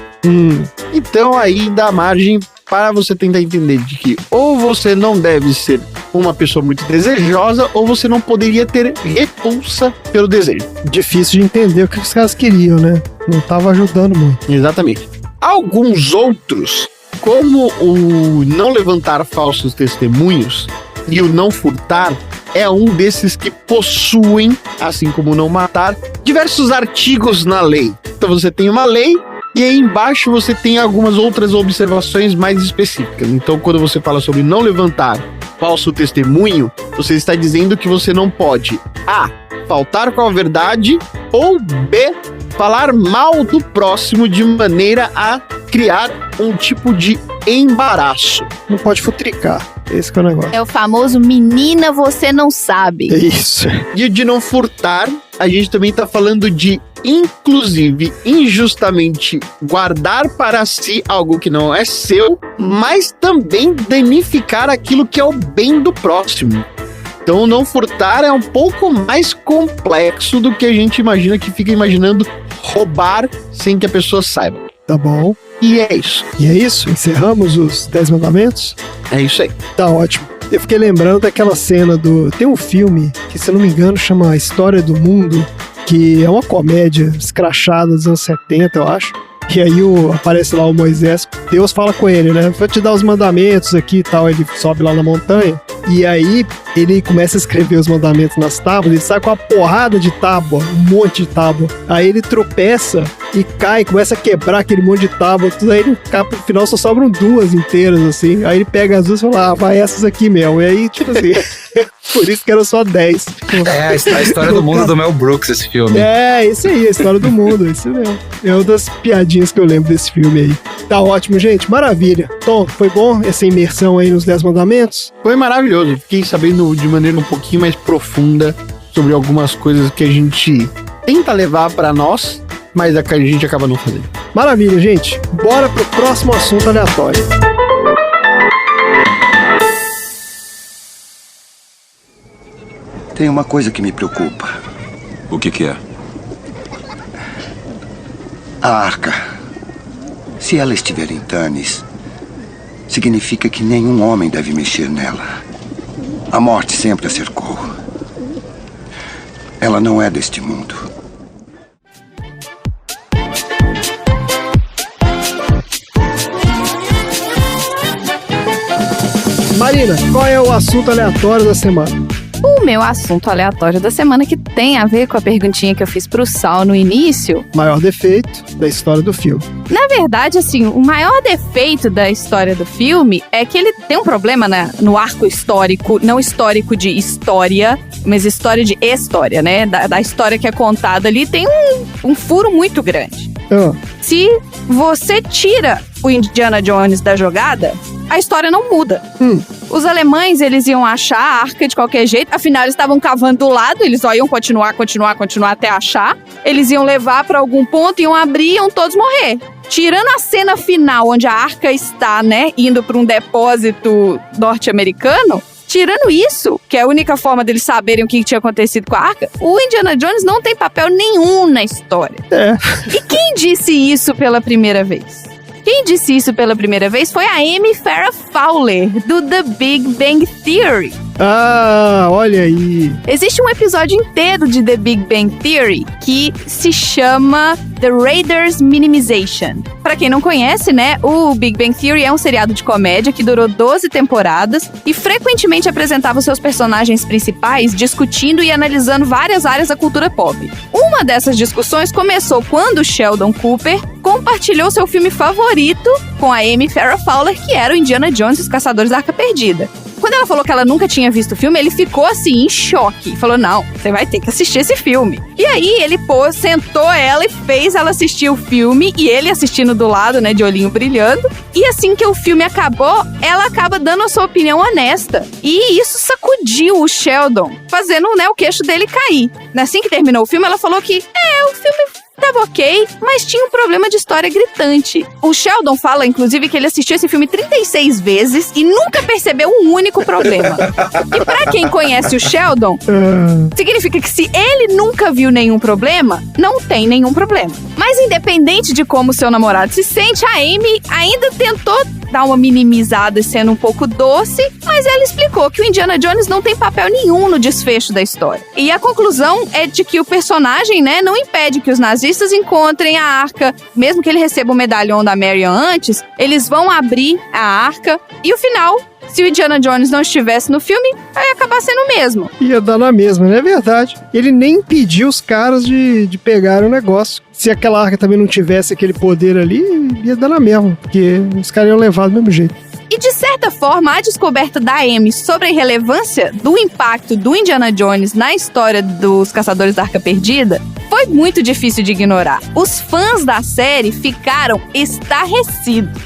Então aí dá margem para você tentar entender de que ou você não deve ser uma pessoa muito desejosa ou você não poderia ter repulsa pelo desejo. Difícil de entender o que os caras queriam, né? Não tava ajudando muito. Exatamente. Alguns outros, como o não levantar falsos testemunhos e o não furtar, é um desses que possuem, assim como o não matar, diversos artigos na lei. Então você tem uma lei e aí embaixo você tem algumas outras observações mais específicas. Então quando você fala sobre não levantar falso testemunho, você está dizendo que você não pode A, faltar com a verdade, ou B, falar mal do próximo de maneira a criar um tipo de embaraço. Não pode futricar. Esse que é o negócio. É o famoso menina, você não sabe. É isso. E o de não furtar, a gente também tá falando de, inclusive, injustamente guardar para si algo que não é seu, mas também danificar aquilo que é o bem do próximo. Então, não furtar é um pouco mais complexo do que a gente imagina, que fica imaginando roubar sem que a pessoa saiba. Tá bom. E é isso. E é isso? Encerramos os 10 mandamentos? É isso aí. Tá ótimo. Eu fiquei lembrando daquela cena do... Tem um filme que, se eu não me engano, chama A História do Mundo, que é uma comédia escrachada dos anos 70, eu acho. E aí aparece lá o Moisés, Deus fala com ele, né? Vou te dar os mandamentos aqui e tal. Ele sobe lá na montanha. E aí ele começa a escrever os mandamentos nas tábuas. Ele sai com uma porrada de tábua, um monte de tábua. Aí ele tropeça e cai, começa a quebrar aquele monte de tábua. Tudo aí no final só sobram 2 inteiras, assim. Aí ele pega as 2 e fala, vai essas aqui mesmo. E aí, tipo assim, por isso que eram só 10. É, a história do mundo do Mel Brooks, esse filme. É, esse aí, a história do mundo, isso mesmo. É uma das piadinhas que eu lembro desse filme aí. Tá ótimo, gente, maravilha. Tom, foi bom essa imersão aí nos 10 mandamentos? Foi maravilhoso. Fiquei sabendo de maneira um pouquinho mais profunda sobre algumas coisas que a gente tenta levar pra nós, mas a gente acaba não fazendo. Maravilha, gente. Bora pro próximo assunto aleatório. Tem uma coisa que me preocupa. O que é? A arca. Se ela estiver em Tanis, significa que nenhum homem deve mexer nela. A morte sempre a cercou. Ela não é deste mundo. Marina, qual é o assunto aleatório da semana? O meu assunto aleatório da semana, que tem a ver com a perguntinha que eu fiz pro Sal no início. Maior defeito da história do filme. Na verdade, assim, o maior defeito da história do filme é que ele tem um problema no arco histórico, não histórico de história, mas história de história, né? Da história que é contada ali, tem um furo muito grande. Se você tira o Indiana Jones da jogada, a história não muda. Os alemães, eles iam achar a arca de qualquer jeito, afinal eles estavam cavando do lado, eles só iam continuar até achar. Eles iam levar pra algum ponto, iam abrir, iam todos morrer. Tirando a cena final, onde a arca está, né, indo pra um depósito norte-americano, tirando isso, que é a única forma deles saberem o que tinha acontecido com a arca, o Indiana Jones não tem papel nenhum na história. E quem disse isso pela primeira vez? Quem disse isso pela primeira vez foi a Amy Farrah Fowler, do The Big Bang Theory. Ah, olha aí. Existe um episódio inteiro de The Big Bang Theory que se chama The Raiders Minimization. Pra quem não conhece, né, o Big Bang Theory é um seriado de comédia que durou 12 temporadas e frequentemente apresentava os seus personagens principais discutindo e analisando várias áreas da cultura pop. Uma dessas discussões começou quando Sheldon Cooper compartilhou seu filme favorito com a Amy Farrah Fowler, que era o Indiana Jones e os Caçadores da Arca Perdida. Quando ela falou que ela nunca tinha visto o filme, ele ficou assim, em choque. Falou, não, você vai ter que assistir esse filme. E aí ele sentou ela e fez ela assistir o filme, e ele assistindo do lado, né, de olhinho brilhando. E assim que o filme acabou, ela acaba dando a sua opinião honesta. E isso sacudiu o Sheldon, fazendo, né, o queixo dele cair. Assim que terminou o filme, ela falou que, o filme tava ok, mas tinha um problema de história gritante. O Sheldon fala, inclusive, que ele assistiu esse filme 36 vezes e nunca percebeu um único problema. E pra quem conhece o Sheldon, significa que se ele nunca viu nenhum problema, não tem nenhum problema. Mas independente de como seu namorado se sente, a Amy ainda tentou dar uma minimizada sendo um pouco doce, mas ela explicou que o Indiana Jones não tem papel nenhum no desfecho da história. E a conclusão é de que o personagem, né, não impede que os nazistas encontrem a arca, mesmo que ele receba o medalhão da Marion antes, eles vão abrir a arca e o final, se o Indiana Jones não estivesse no filme, vai acabar sendo o mesmo. Ia dar na mesma, não é verdade? Ele nem impediu os caras de pegar o negócio. Se aquela arca também não tivesse aquele poder ali, ia dar na mesma, porque os caras iam levar do mesmo jeito. E de certa forma, a descoberta da Amy sobre a relevância do impacto do Indiana Jones na história dos Caçadores da Arca Perdida foi muito difícil de ignorar. Os fãs da série ficaram estarrecidos.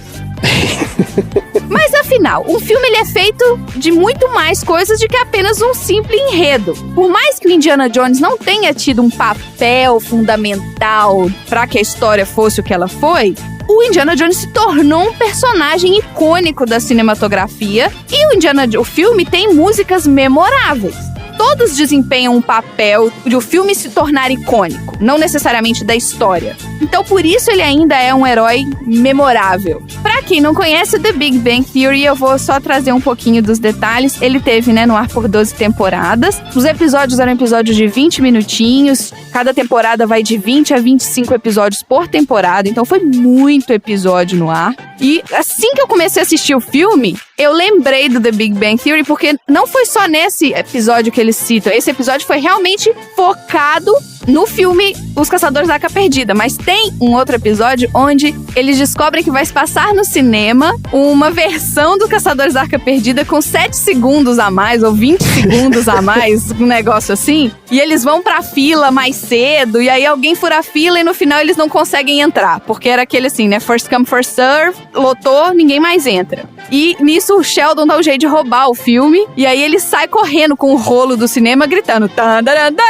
Mas afinal, um filme ele é feito de muito mais coisas do que apenas um simples enredo. Por mais que o Indiana Jones não tenha tido um papel fundamental para que a história fosse o que ela foi, o Indiana Jones se tornou um personagem icônico da cinematografia e o filme tem músicas memoráveis. Todos desempenham um papel de o filme se tornar icônico, não necessariamente da história. Então, por isso ele ainda é um herói memorável. Pra quem não conhece The Big Bang Theory, eu vou só trazer um pouquinho dos detalhes. Ele teve, no ar por 12 temporadas. Os episódios eram episódios de 20 minutinhos. Cada temporada vai de 20 a 25 episódios por temporada. Então, foi muito episódio no ar. E assim que eu comecei a assistir o filme, eu lembrei do The Big Bang Theory, porque não foi só nesse episódio que eles citam. Esse episódio foi realmente focado no filme Os Caçadores da Arca Perdida, mas tem um outro episódio onde eles descobrem que vai se passar no cinema uma versão do Caçadores da Arca Perdida com 7 segundos a mais, ou 20 segundos a mais, um negócio assim, e eles vão pra fila mais cedo, e aí alguém fura a fila e no final eles não conseguem entrar, porque era aquele assim, first come, first serve, lotou, ninguém mais entra. E nisso o Sheldon dá um jeito de roubar o filme, e aí ele sai correndo com o rolo do cinema gritando tandarandã,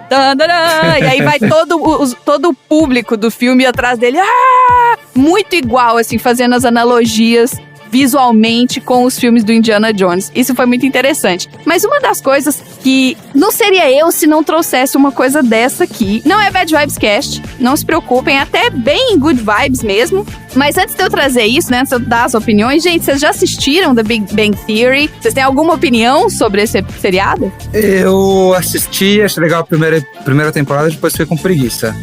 tandarandã, e aí vai todo o público do filme atrás dele, muito igual, assim, fazendo as analogias visualmente com os filmes do Indiana Jones. Isso foi muito interessante. Mas uma das coisas que não seria eu se não trouxesse uma coisa dessa aqui. Não é Bad Vibes Cast, não se preocupem, até bem Good Vibes mesmo. Mas antes de eu trazer isso, antes de eu dar as opiniões, gente, vocês já assistiram The Big Bang Theory? Vocês têm alguma opinião sobre esse seriado? Eu assisti, achei legal a primeira temporada, depois fiquei com preguiça.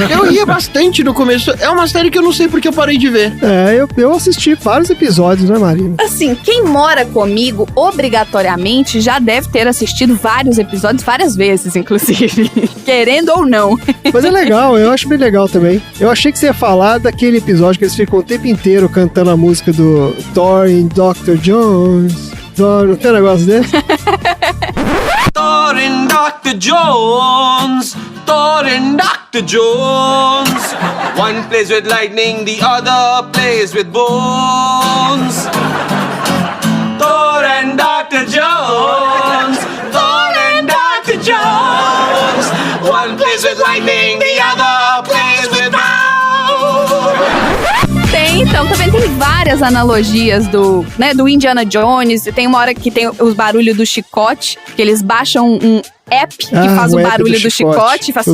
Eu ria bastante no começo. É uma série que eu não sei porque eu parei de ver. Eu assisti vários episódios, né, Marina? Assim, quem mora comigo, obrigatoriamente, já deve ter assistido vários episódios, várias vezes, inclusive. Querendo ou não. Mas é legal, eu acho bem legal também. Eu achei que você ia falar daquele episódio que eles ficam o tempo inteiro cantando a música do Thor e Dr. Jones. Não tem um negócio desse? Thor and Dr. Jones, Thor and Dr. Jones. One plays with lightning, the other plays with bones. Thor and Dr. Jones, Thor and Dr. Jones. One plays with lightning, the other plays with bones. Então, também tem várias analogias do Indiana Jones. Tem uma hora que tem os barulhos do chicote, que eles baixam um app que faz o barulho do chicote e faz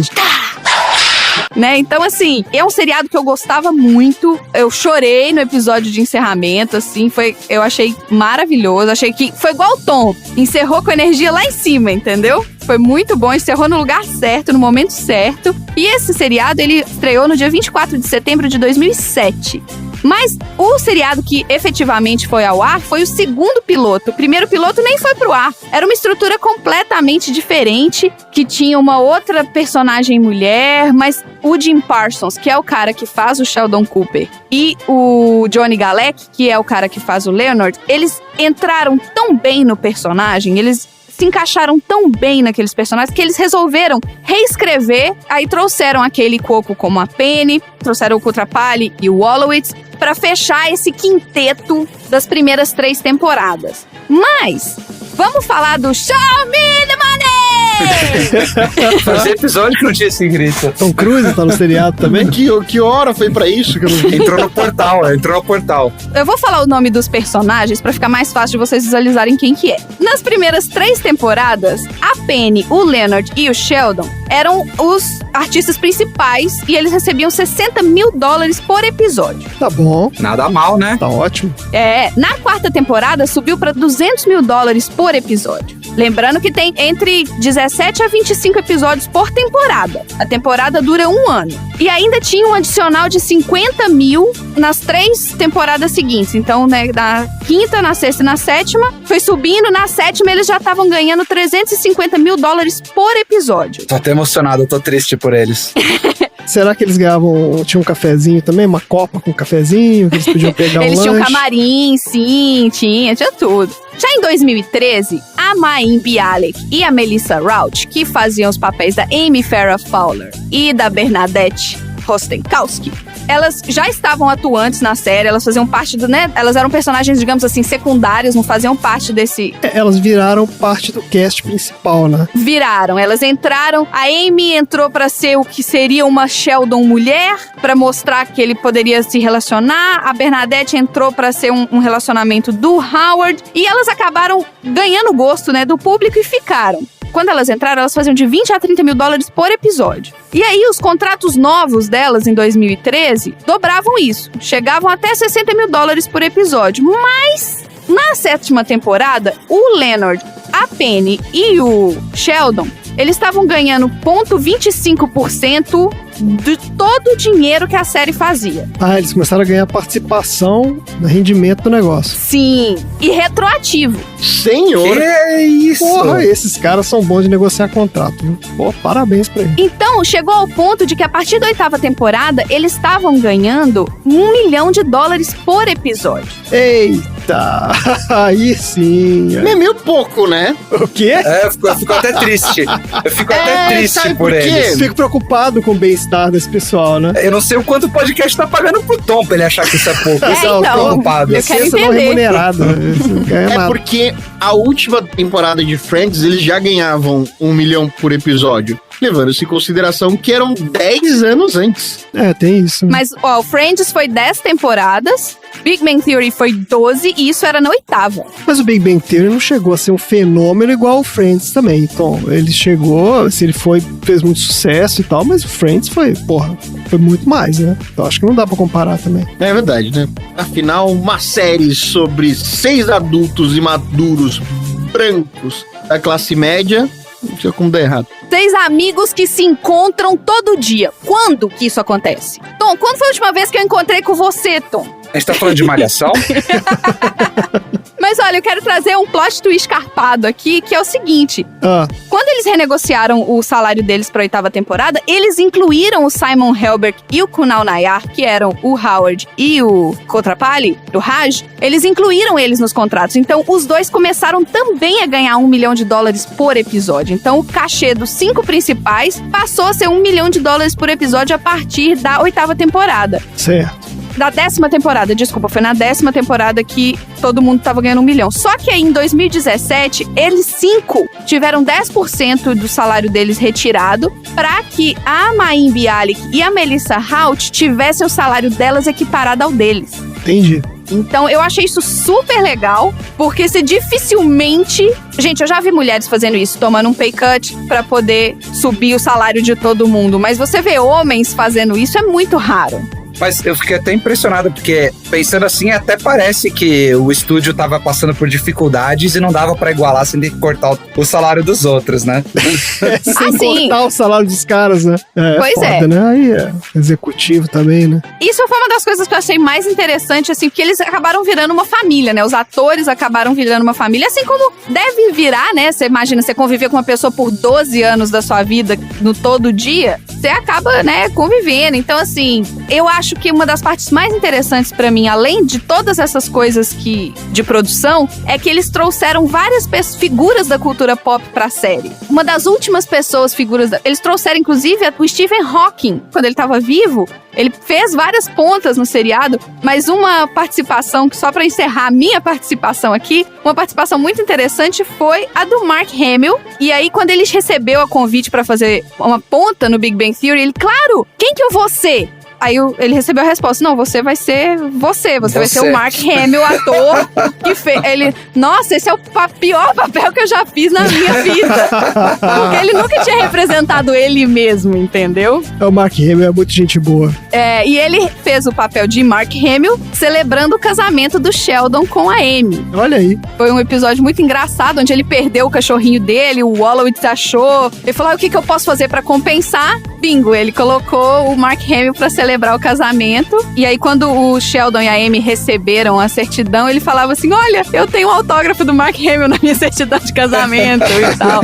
né? Então, assim, é um seriado que eu gostava muito. Eu chorei no episódio de encerramento, assim, eu achei maravilhoso. Achei que foi igual o Tom, encerrou com energia lá em cima, entendeu? Foi muito bom, encerrou no lugar certo, no momento certo. E esse seriado, ele estreou no dia 24 de setembro de 2007. Mas o seriado que efetivamente foi ao ar foi o segundo piloto. O primeiro piloto nem foi pro ar. Era uma estrutura completamente diferente, que tinha uma outra personagem mulher, mas o Jim Parsons, que é o cara que faz o Sheldon Cooper, e o Johnny Galecki, que é o cara que faz o Leonard, eles entraram tão bem no personagem, eles se encaixaram tão bem naqueles personagens que eles resolveram reescrever. Aí trouxeram aquele Coco como a Penny, trouxeram o Kutrapali e o Wolowitz para fechar esse quinteto das primeiras 3 temporadas. Mas vamos falar do Show Me the Money! Fazia episódio que não tinha esse grito. Tom Cruise tá no seriado também? Que hora foi pra isso que eu não vi? Entrou no portal. Eu vou falar o nome dos personagens pra ficar mais fácil de vocês visualizarem quem que é. Nas primeiras 3 temporadas, a Penny, o Leonard e o Sheldon eram os artistas principais e eles recebiam $60 mil por episódio. Tá bom. Nada mal, né? Tá ótimo. Na 4ª temporada subiu pra $200 mil por episódio. Lembrando que tem entre 17 a 25 episódios por temporada. A temporada dura 1 ano. E ainda tinha um adicional de 50 mil nas 3 temporadas seguintes. Então, né, na 5ª, na 6ª e na 7ª, foi subindo. Na 7ª, eles já estavam ganhando $350 mil por episódio. Tô até emocionado, eu tô triste por eles. Será que eles ganhavam, tinha um cafezinho também? Uma copa com cafezinho, que eles podiam pegar Eles um tinham lanche? camarim, sim, tinha tudo. Já em 2013, a Mayim Bialik e a Melissa Rauch, que faziam os papéis da Amy Farrah Fowler e da Bernadette Rostenkowski, elas já estavam atuantes na série, elas faziam parte do, né? Elas eram personagens, digamos assim, secundários, não faziam parte desse... Elas viraram parte do cast principal, né? Viraram, elas entraram, a Amy entrou pra ser o que seria uma Sheldon mulher, pra mostrar que ele poderia se relacionar, a Bernadette entrou pra ser um relacionamento do Howard, e elas acabaram ganhando gosto, né, do público e ficaram. Quando elas entraram, elas faziam de 20 a 30 mil dólares por episódio. E aí, os contratos novos delas, em 2013, dobravam isso. Chegavam até 60 mil dólares por episódio. Mas, na 7ª temporada, o Leonard, a Penny e o Sheldon, eles estavam ganhando 0,25% de todo o dinheiro que a série fazia. Ah, eles começaram a ganhar participação no rendimento do negócio. Sim, e retroativo. Senhor! Que isso? Porra, esses caras são bons de negociar contrato, viu? Pô, parabéns pra eles. Então, chegou ao ponto de que a partir da 8ª temporada, eles estavam ganhando $1 milhão por episódio. Eita! Aí sim! É meio pouco, né? O quê? Eu fico até triste. Eu fico até triste sabe por por quê? eles. Fico preocupado com o bem-estar desse pessoal, né? Eu não sei o quanto o podcast tá pagando pro Tom pra ele achar que isso é pouco. Então, preocupado. eu quero Licença não entender. remunerada. Não ganha É nada. porque a última temporada de Friends, eles já ganhavam 1 milhão por episódio. Levando-se em consideração que eram 10 anos antes. É, tem isso. Mas, ó, o Friends foi 10 temporadas, Big Bang Theory foi 12 e isso era na 8ª. Mas o Big Bang Theory não chegou a ser um fenômeno igual o Friends também. Então, ele chegou, assim, ele fez muito sucesso e tal, mas o Friends foi muito mais, né? Então, acho que não dá pra comparar também. É verdade, né? Afinal, uma série sobre 6 adultos imaduros brancos da classe média, não tinha como dar errado. 6 amigos que se encontram todo dia. Quando que isso acontece? Tom, quando foi a última vez que eu encontrei com você, Tom? A gente tá falando de malhação? Mas olha, eu quero trazer um plot twist carpado aqui, que é o seguinte. Ah, Quando eles renegociaram o salário deles pra 8ª temporada, eles incluíram o Simon Helberg e o Kunal Nayyar, que eram o Howard e o Kotrapalli, do Raj, eles incluíram eles nos contratos. Então, os dois começaram também a ganhar $1 milhão por episódio. Então, o cachê dos 5 principais passou a ser $1 milhão por episódio a partir da 8ª temporada. certo. Da 10ª temporada, desculpa, foi na 10ª temporada que todo mundo tava ganhando $1 milhão. Só que aí, em 2017, eles 5 tiveram 10% do salário deles retirado pra que a Mayim Bialik e a Melissa Rauch tivessem o salário delas equiparado ao deles. Entendi. Então, eu achei isso super legal, porque você dificilmente... Gente, eu já vi mulheres fazendo isso, tomando um pay cut pra poder subir o salário de todo mundo. Mas você vê homens fazendo isso, é muito raro. Mas eu fiquei até impressionado, porque pensando assim, até parece que o estúdio tava passando por dificuldades e não dava pra igualar sem ter que cortar o salário dos outros, né? Sem sim. cortar o salário dos caras, né? Pois foda, é. né? Aí é executivo também, né? Isso foi uma das coisas que eu achei mais interessante, assim, porque eles acabaram virando uma família, né? Os atores acabaram virando uma família, assim como deve virar, né? Você imagina, você conviver com uma pessoa por 12 anos da sua vida, no todo dia, você acaba, né, convivendo. Então, assim, eu acho que uma das partes mais interessantes pra mim mim, além de todas essas coisas de produção, é que eles trouxeram várias figuras da cultura pop pra série. Uma das últimas figuras, eles trouxeram inclusive o Stephen Hawking, quando ele tava vivo. Ele fez várias pontas no seriado, mas uma participação, só pra encerrar a minha participação aqui, uma participação muito interessante foi a do Mark Hamill. E aí, quando ele recebeu a convite pra fazer uma ponta no Big Bang Theory, ele, claro, quem que eu vou ser? Aí ele recebeu a resposta, não, você vai ser você vai ser o Mark Hamill, ator, que fez. Ele, nossa, esse é o pior papel que eu já fiz na minha vida. Porque ele nunca tinha representado ele mesmo, entendeu? O Mark Hamill é muito gente boa. E ele fez o papel de Mark Hamill celebrando o casamento do Sheldon com a Amy. Olha aí. Foi um episódio muito engraçado, onde ele perdeu o cachorrinho dele, o Wolowitz achou. Ele falou, o que eu posso fazer pra compensar? Bingo, ele colocou o Mark Hamill pra celebrar o casamento. E aí, quando o Sheldon e a Amy receberam a certidão, ele falava assim, olha, eu tenho um autógrafo do Mark Hamill na minha certidão de casamento e tal.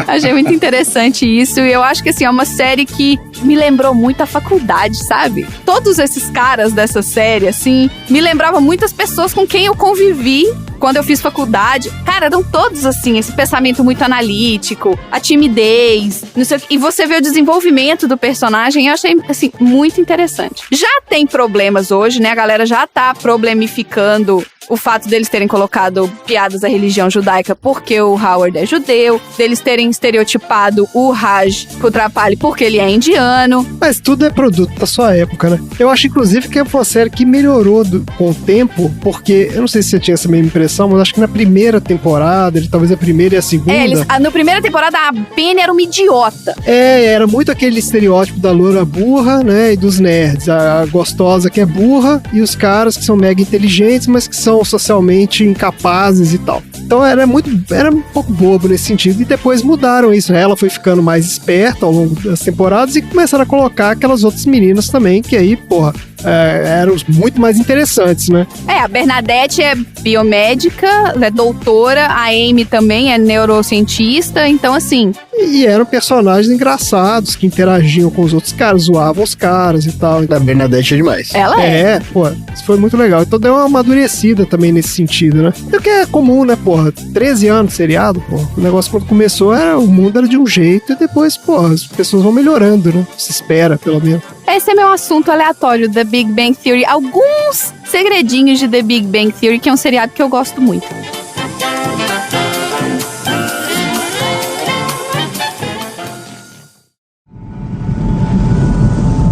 Achei muito interessante isso. E eu acho que, assim, é uma série que me lembrou muito a faculdade, sabe? Todos esses caras dessa série, assim, me lembravam muitas pessoas com quem eu convivi quando eu fiz faculdade. Cara, eram todos assim, esse pensamento muito analítico, a timidez, não sei o que. E você vê o desenvolvimento do personagem, eu achei, assim, muito interessante. Já tem problemas hoje, né? A galera já tá problemificando o fato deles terem colocado piadas da religião judaica porque o Howard é judeu, deles terem estereotipado o Raj Kutrapali porque ele é indiano. Mas tudo é produto da sua época, né? Eu acho, inclusive, que é uma série que melhorou com o tempo, porque, eu não sei se você tinha essa mesma impressão, mas acho que na primeira temporada, talvez a primeira e a segunda... na primeira temporada a Penny era uma idiota. Era muito aquele estereótipo da loura burra, né, e dos nerds. A gostosa que é burra e os caras que são mega inteligentes, mas que são socialmente incapazes e tal. Então era um pouco bobo nesse sentido, e depois mudaram isso, né? Ela foi ficando mais esperta ao longo das temporadas e começaram a colocar aquelas outras meninas também, que aí, porra, eram muito mais interessantes, né? A Bernadette é biomédica, é doutora, a Amy também é neurocientista, então assim... E eram personagens engraçados, que interagiam com os outros caras, zoavam os caras e tal. A Bernadette é demais. Ela é. Pô, isso foi muito legal. Então deu uma amadurecida também nesse sentido, né? O que é comum, né, porra? 13 anos de seriado, porra. O negócio quando começou, o mundo era de um jeito e depois, porra, as pessoas vão melhorando, né? Se espera, pelo menos. Esse é meu assunto aleatório da Big Bang Theory. Alguns segredinhos de The Big Bang Theory, que é um seriado que eu gosto muito.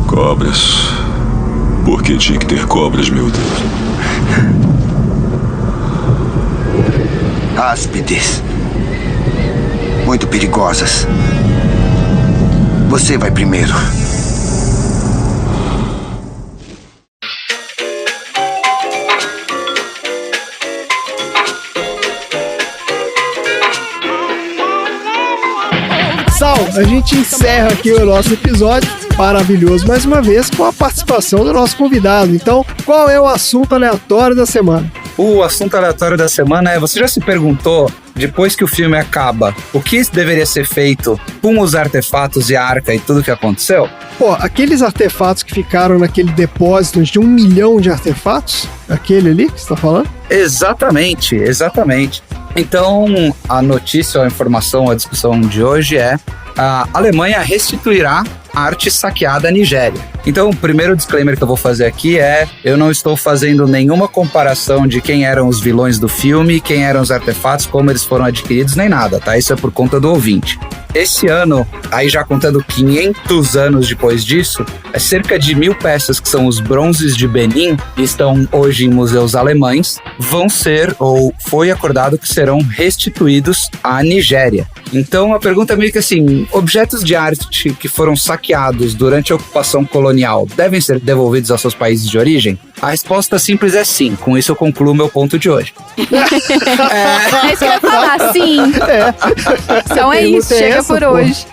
Cobras. Por que tinha que ter cobras, meu Deus? Áspides. Muito perigosas. Você vai primeiro. Sal, a gente encerra aqui o nosso episódio maravilhoso mais uma vez com a participação do nosso convidado. Então, qual é o assunto aleatório da semana? O assunto aleatório da semana é: você já se perguntou, depois que o filme acaba, o que deveria ser feito com os artefatos e a arca e tudo que aconteceu? Pô, aqueles artefatos que ficaram naquele depósito de 1 milhão de artefatos, aquele ali que você tá falando? Exatamente. Então, a notícia, a informação, a discussão de hoje é: a Alemanha restituirá arte saqueada à Nigéria. Então, o primeiro disclaimer que eu vou fazer aqui é: eu não estou fazendo nenhuma comparação de quem eram os vilões do filme, quem eram os artefatos, como eles foram adquiridos, nem nada, tá? Isso é por conta do ouvinte. Esse ano, aí já contando 500 anos depois disso, cerca de 1.000 peças, que são os bronzes de Benin, que estão hoje em museus alemães, vão ser, ou foi acordado que serão restituídos à Nigéria. Então, a pergunta é meio que assim: objetos de arte que foram saqueados durante a ocupação colonial devem ser devolvidos aos seus países de origem? A resposta simples é sim. Com isso eu concluo meu ponto de hoje. É isso que eu ia falar, sim. Então é isso, chega por hoje.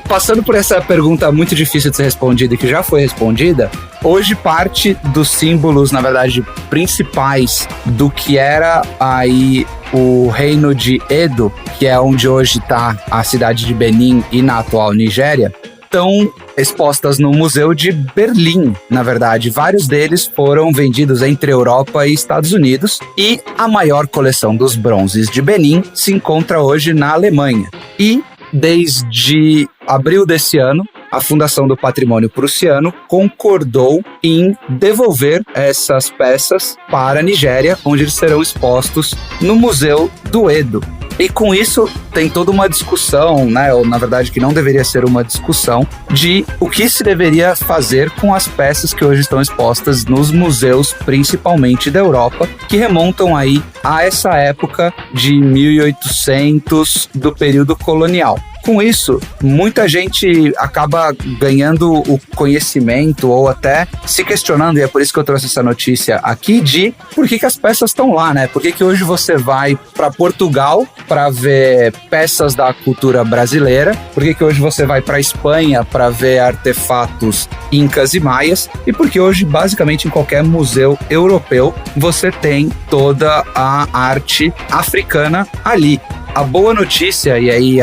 Passando por essa pergunta muito difícil de ser respondida e que já foi respondida, hoje parte dos símbolos, na verdade, principais do que era aí o reino de Edo, que é onde hoje está a cidade de Benin e na atual Nigéria, estão expostas no Museu de Berlim, na verdade. Vários deles foram vendidos entre Europa e Estados Unidos, e a maior coleção dos bronzes de Benin se encontra hoje na Alemanha. E desde abril desse ano, a Fundação do Patrimônio Prussiano concordou em devolver essas peças para a Nigéria, onde eles serão expostos no Museu do Edo. E com isso tem toda uma discussão, né, ou na verdade que não deveria ser uma discussão, de o que se deveria fazer com as peças que hoje estão expostas nos museus, principalmente da Europa, que remontam aí a essa época de 1800 do período colonial. Com isso, muita gente acaba ganhando o conhecimento ou até se questionando, e é por isso que eu trouxe essa notícia aqui, de por que as peças estão lá, né? Por que hoje você vai para Portugal para ver peças da cultura brasileira? Por que hoje você vai para Espanha para ver artefatos incas e maias? E porque hoje, basicamente, em qualquer museu europeu, você tem toda a arte africana ali. A boa notícia, e aí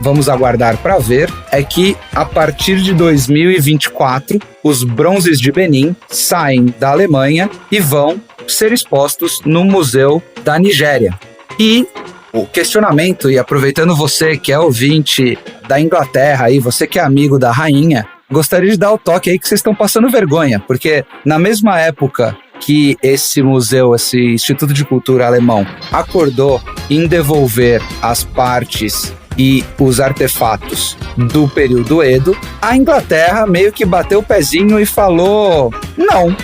vamos aguardar para ver, é que a partir de 2024, os bronzes de Benin saem da Alemanha e vão ser expostos no Museu da Nigéria. E o questionamento, e aproveitando você que é ouvinte da Inglaterra e você que é amigo da rainha, gostaria de dar o toque aí que vocês estão passando vergonha, porque na mesma época que esse museu, esse Instituto de Cultura alemão, acordou em devolver as partes e os artefatos do período Edo, a Inglaterra meio que bateu o pezinho e falou: não.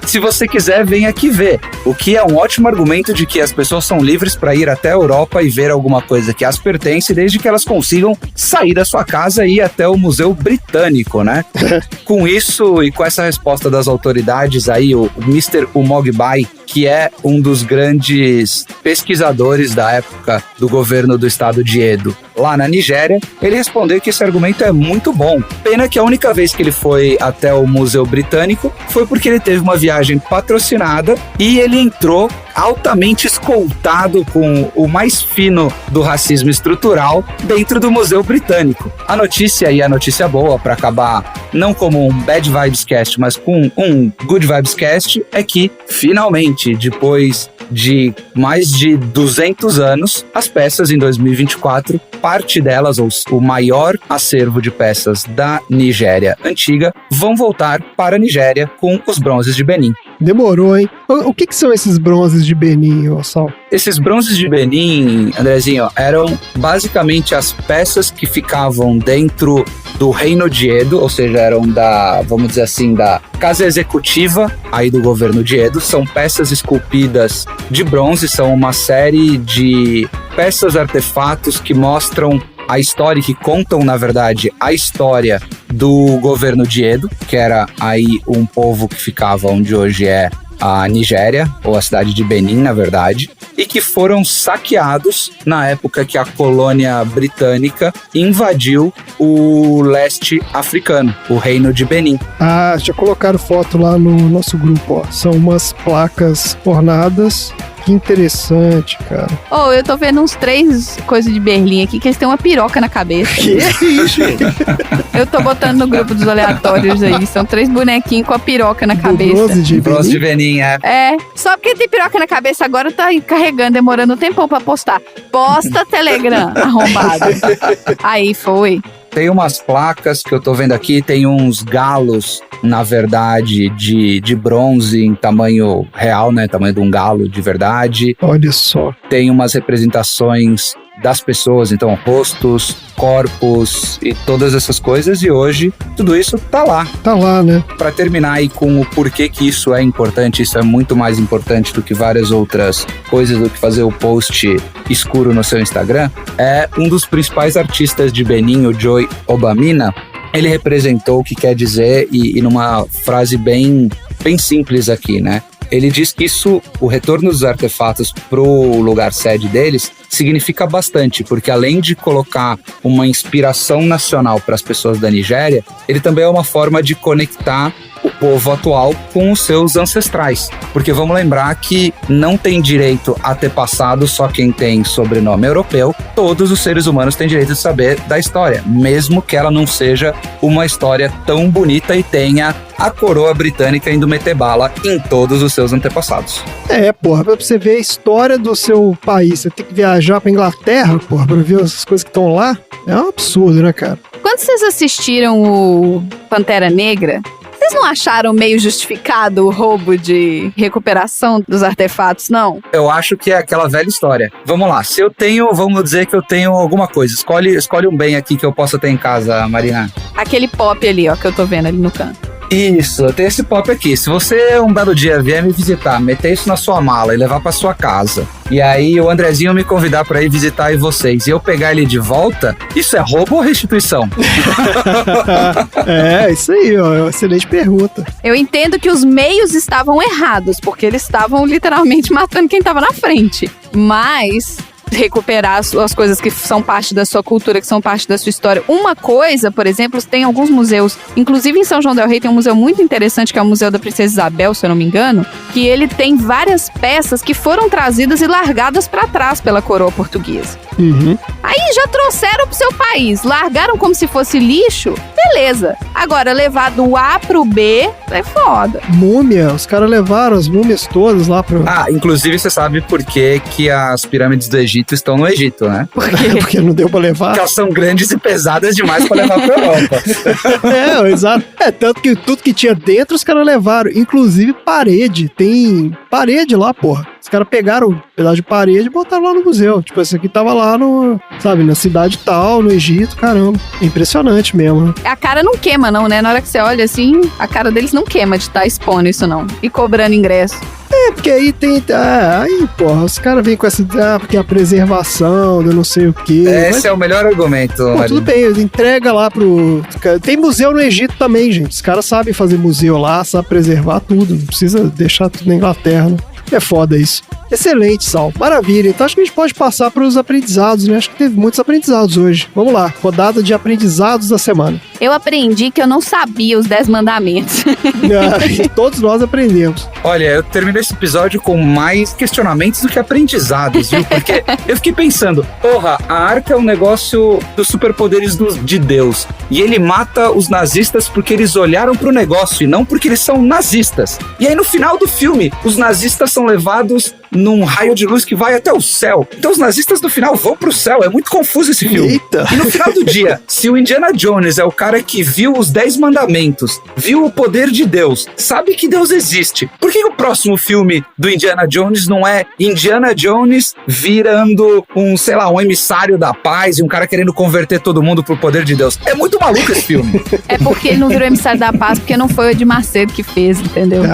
Se você quiser, vem aqui ver. O que é um ótimo argumento de que as pessoas são livres para ir até a Europa e ver alguma coisa que as pertence, desde que elas consigam sair da sua casa e ir até o Museu Britânico, né? Com isso e com essa resposta das autoridades aí, o Mr. Umogbai, que é um dos grandes pesquisadores da época do governo do estado de Edo, lá na Nigéria, ele respondeu que esse argumento é muito bom. Pena que a única vez que ele foi até o Museu Britânico foi porque ele teve uma viagem patrocinada e ele entrou altamente escoltado com o mais fino do racismo estrutural dentro do Museu Britânico. A notícia, e a notícia boa, para acabar não como um Bad Vibes Cast, mas com um Good Vibes Cast, é que finalmente, depois de mais de 200 anos, as peças em 2024, parte delas, ou o maior acervo de peças da Nigéria antiga, vão voltar para a Nigéria com os bronzes de Benin. Demorou, hein? O que são esses bronzes de Benin, Sal? Esses bronzes de Benin, Andrezinho, eram basicamente as peças que ficavam dentro do reino de Edo, ou seja, eram da, vamos dizer assim, da casa executiva aí do governo de Edo. São peças esculpidas de bronze, são uma série de peças, artefatos que mostram a história, que contam, na verdade, a história do governo de Edo, que era aí um povo que ficava onde hoje é a Nigéria, ou a cidade de Benin, na verdade, e que foram saqueados na época que a colônia britânica invadiu o leste africano, o reino de Benin. Ah, já colocaram foto lá no nosso grupo, ó. São umas placas ornadas. Que interessante, cara. Oh, eu tô vendo uns 3 coisas de Berlim aqui que eles têm uma piroca na cabeça. Que isso? Eu tô botando no grupo dos aleatórios aí. São 3 bonequinhos com a piroca na cabeça. Bronze de Benin, é. É, só porque tem piroca na cabeça agora tá carregando, demorando um tempão pra postar. Posta Telegram, arrombado. Aí foi. Tem umas placas que eu tô vendo aqui, tem uns galos, na verdade, de bronze em tamanho real, né? Tamanho de um galo de verdade. Olha só. Tem umas representações das pessoas, então rostos, corpos e todas essas coisas, e hoje tudo isso tá lá. Tá lá, né? Pra terminar aí com o porquê que isso é importante, isso é muito mais importante do que várias outras coisas, do que fazer o post escuro no seu Instagram, é um dos principais artistas de Benin, o Joy Obamina. Ele representou o que quer dizer, e numa frase bem simples aqui, né? Ele diz que isso, o retorno dos artefatos pro lugar sede deles, significa bastante, porque além de colocar uma inspiração nacional para as pessoas da Nigéria, ele também é uma forma de conectar o povo atual com os seus ancestrais. Porque vamos lembrar que não tem direito a ter passado só quem tem sobrenome europeu. Todos os seres humanos têm direito de saber da história, mesmo que ela não seja uma história tão bonita e tenha a coroa britânica indo meter bala em todos os seus antepassados. Porra, pra você ver a história do seu país, você tem que viajar pra Inglaterra, porra, pra ver as coisas que estão lá. É um absurdo, né, cara? Quando vocês assistiram o Pantera Negra, vocês não acharam meio justificado o roubo de recuperação dos artefatos, não? Eu acho que é aquela velha história. Vamos lá, se eu tenho, vamos dizer que eu tenho alguma coisa, escolhe um bem aqui que eu possa ter em casa, Marina. Aquele pop ali, ó, que eu tô vendo ali no canto. Isso, eu tenho esse pop aqui. Se você um belo dia vier me visitar, meter isso na sua mala e levar pra sua casa, e aí o Andrezinho me convidar pra ir visitar aí vocês, e eu pegar ele de volta, isso é roubo ou restituição? Isso aí, ó, é uma excelente pergunta. Eu entendo que os meios estavam errados, porque eles estavam literalmente matando quem tava na frente. Mas recuperar as coisas que são parte da sua cultura, que são parte da sua história. Uma coisa, por exemplo, tem alguns museus, inclusive em São João del Rei tem um museu muito interessante, que é o Museu da Princesa Isabel, se eu não me engano, que ele tem várias peças que foram trazidas e largadas pra trás pela coroa portuguesa. Uhum. Aí já trouxeram pro seu país, largaram como se fosse lixo, beleza. Agora, levar do A pro B é foda. Múmia, os caras levaram as múmias todas lá pro... Inclusive você sabe por que as pirâmides do Egito estão no Egito, né? Por quê? Porque não deu pra levar. Porque elas são grandes e pesadas demais pra levar pra Europa. Exato. Tanto que tudo que tinha dentro os caras levaram, inclusive parede. Tem parede lá, porra. Os caras pegaram um pedaço de parede e botaram lá no museu. Tipo, esse aqui tava lá no, sabe, na cidade tal, no Egito, caramba. É impressionante mesmo, né? A cara não queima não, né? Na hora que você olha assim, a cara deles não queima de estar expondo isso não. E cobrando ingresso. Porque aí tem... aí, porra, os caras vêm com essa... porque a preservação, eu não sei o quê. Esse é o melhor argumento. Pô, tudo bem, entrega lá pro... Tem museu no Egito também, gente. Os caras sabem fazer museu lá, sabem preservar tudo. Não precisa deixar tudo na Inglaterra, né? É foda isso. Excelente, Sal. Maravilha. Então acho que a gente pode passar para os aprendizados, né? Acho que teve muitos aprendizados hoje. Vamos lá. Rodada de aprendizados da semana. Eu aprendi que eu não sabia os 10 mandamentos. Todos nós aprendemos. Olha, eu terminei esse episódio com mais questionamentos do que aprendizados, viu? Porque eu fiquei pensando, porra, a arca é um negócio dos superpoderes de Deus. E ele mata os nazistas porque eles olharam pro negócio e não porque eles são nazistas. E aí no final do filme, os nazistas são levados num raio de luz que vai até o céu. Então os nazistas no final vão pro céu. É muito confuso esse filme. Eita. E no final do dia, se o Indiana Jones é o cara que viu os 10 mandamentos, viu o poder de Deus, sabe que Deus existe, por que o próximo filme do Indiana Jones não é Indiana Jones virando um emissário da paz e um cara querendo converter todo mundo pro poder de Deus? É muito maluco esse filme. É porque ele não virou emissário da paz, porque não foi o de Macedo que fez, entendeu?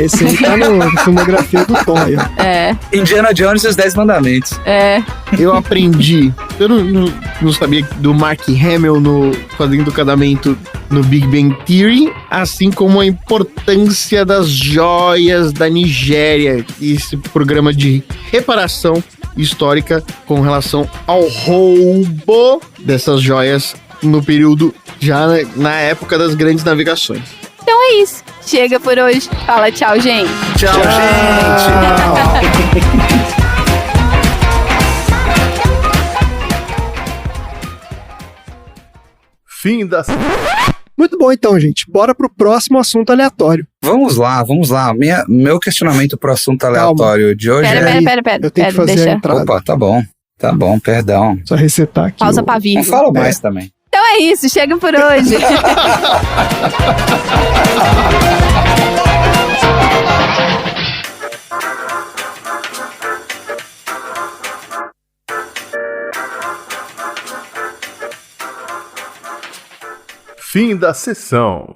Esse aí tá na filmografia do Tom aí, ó. Indiana Jones e os 10 mandamentos. Eu aprendi. Eu não sabia do Mark Hamill no Fazendo do Casamento no Big Bang Theory, assim como a importância das joias da Nigéria, esse programa de reparação histórica com relação ao roubo dessas joias no período já na época das grandes navegações. Então é isso. Chega por hoje. Fala tchau, gente. Tchau, gente. Fim da... Muito bom, então, gente. Bora pro próximo assunto aleatório. Vamos lá. Meu questionamento pro assunto aleatório de hoje Pera. Eu tenho que fazer a entrada. Opa, tá bom, perdão. Só resetar aqui. Pausa pra vir. Não falo mais também. Então é isso, chega por hoje. Fim da sessão.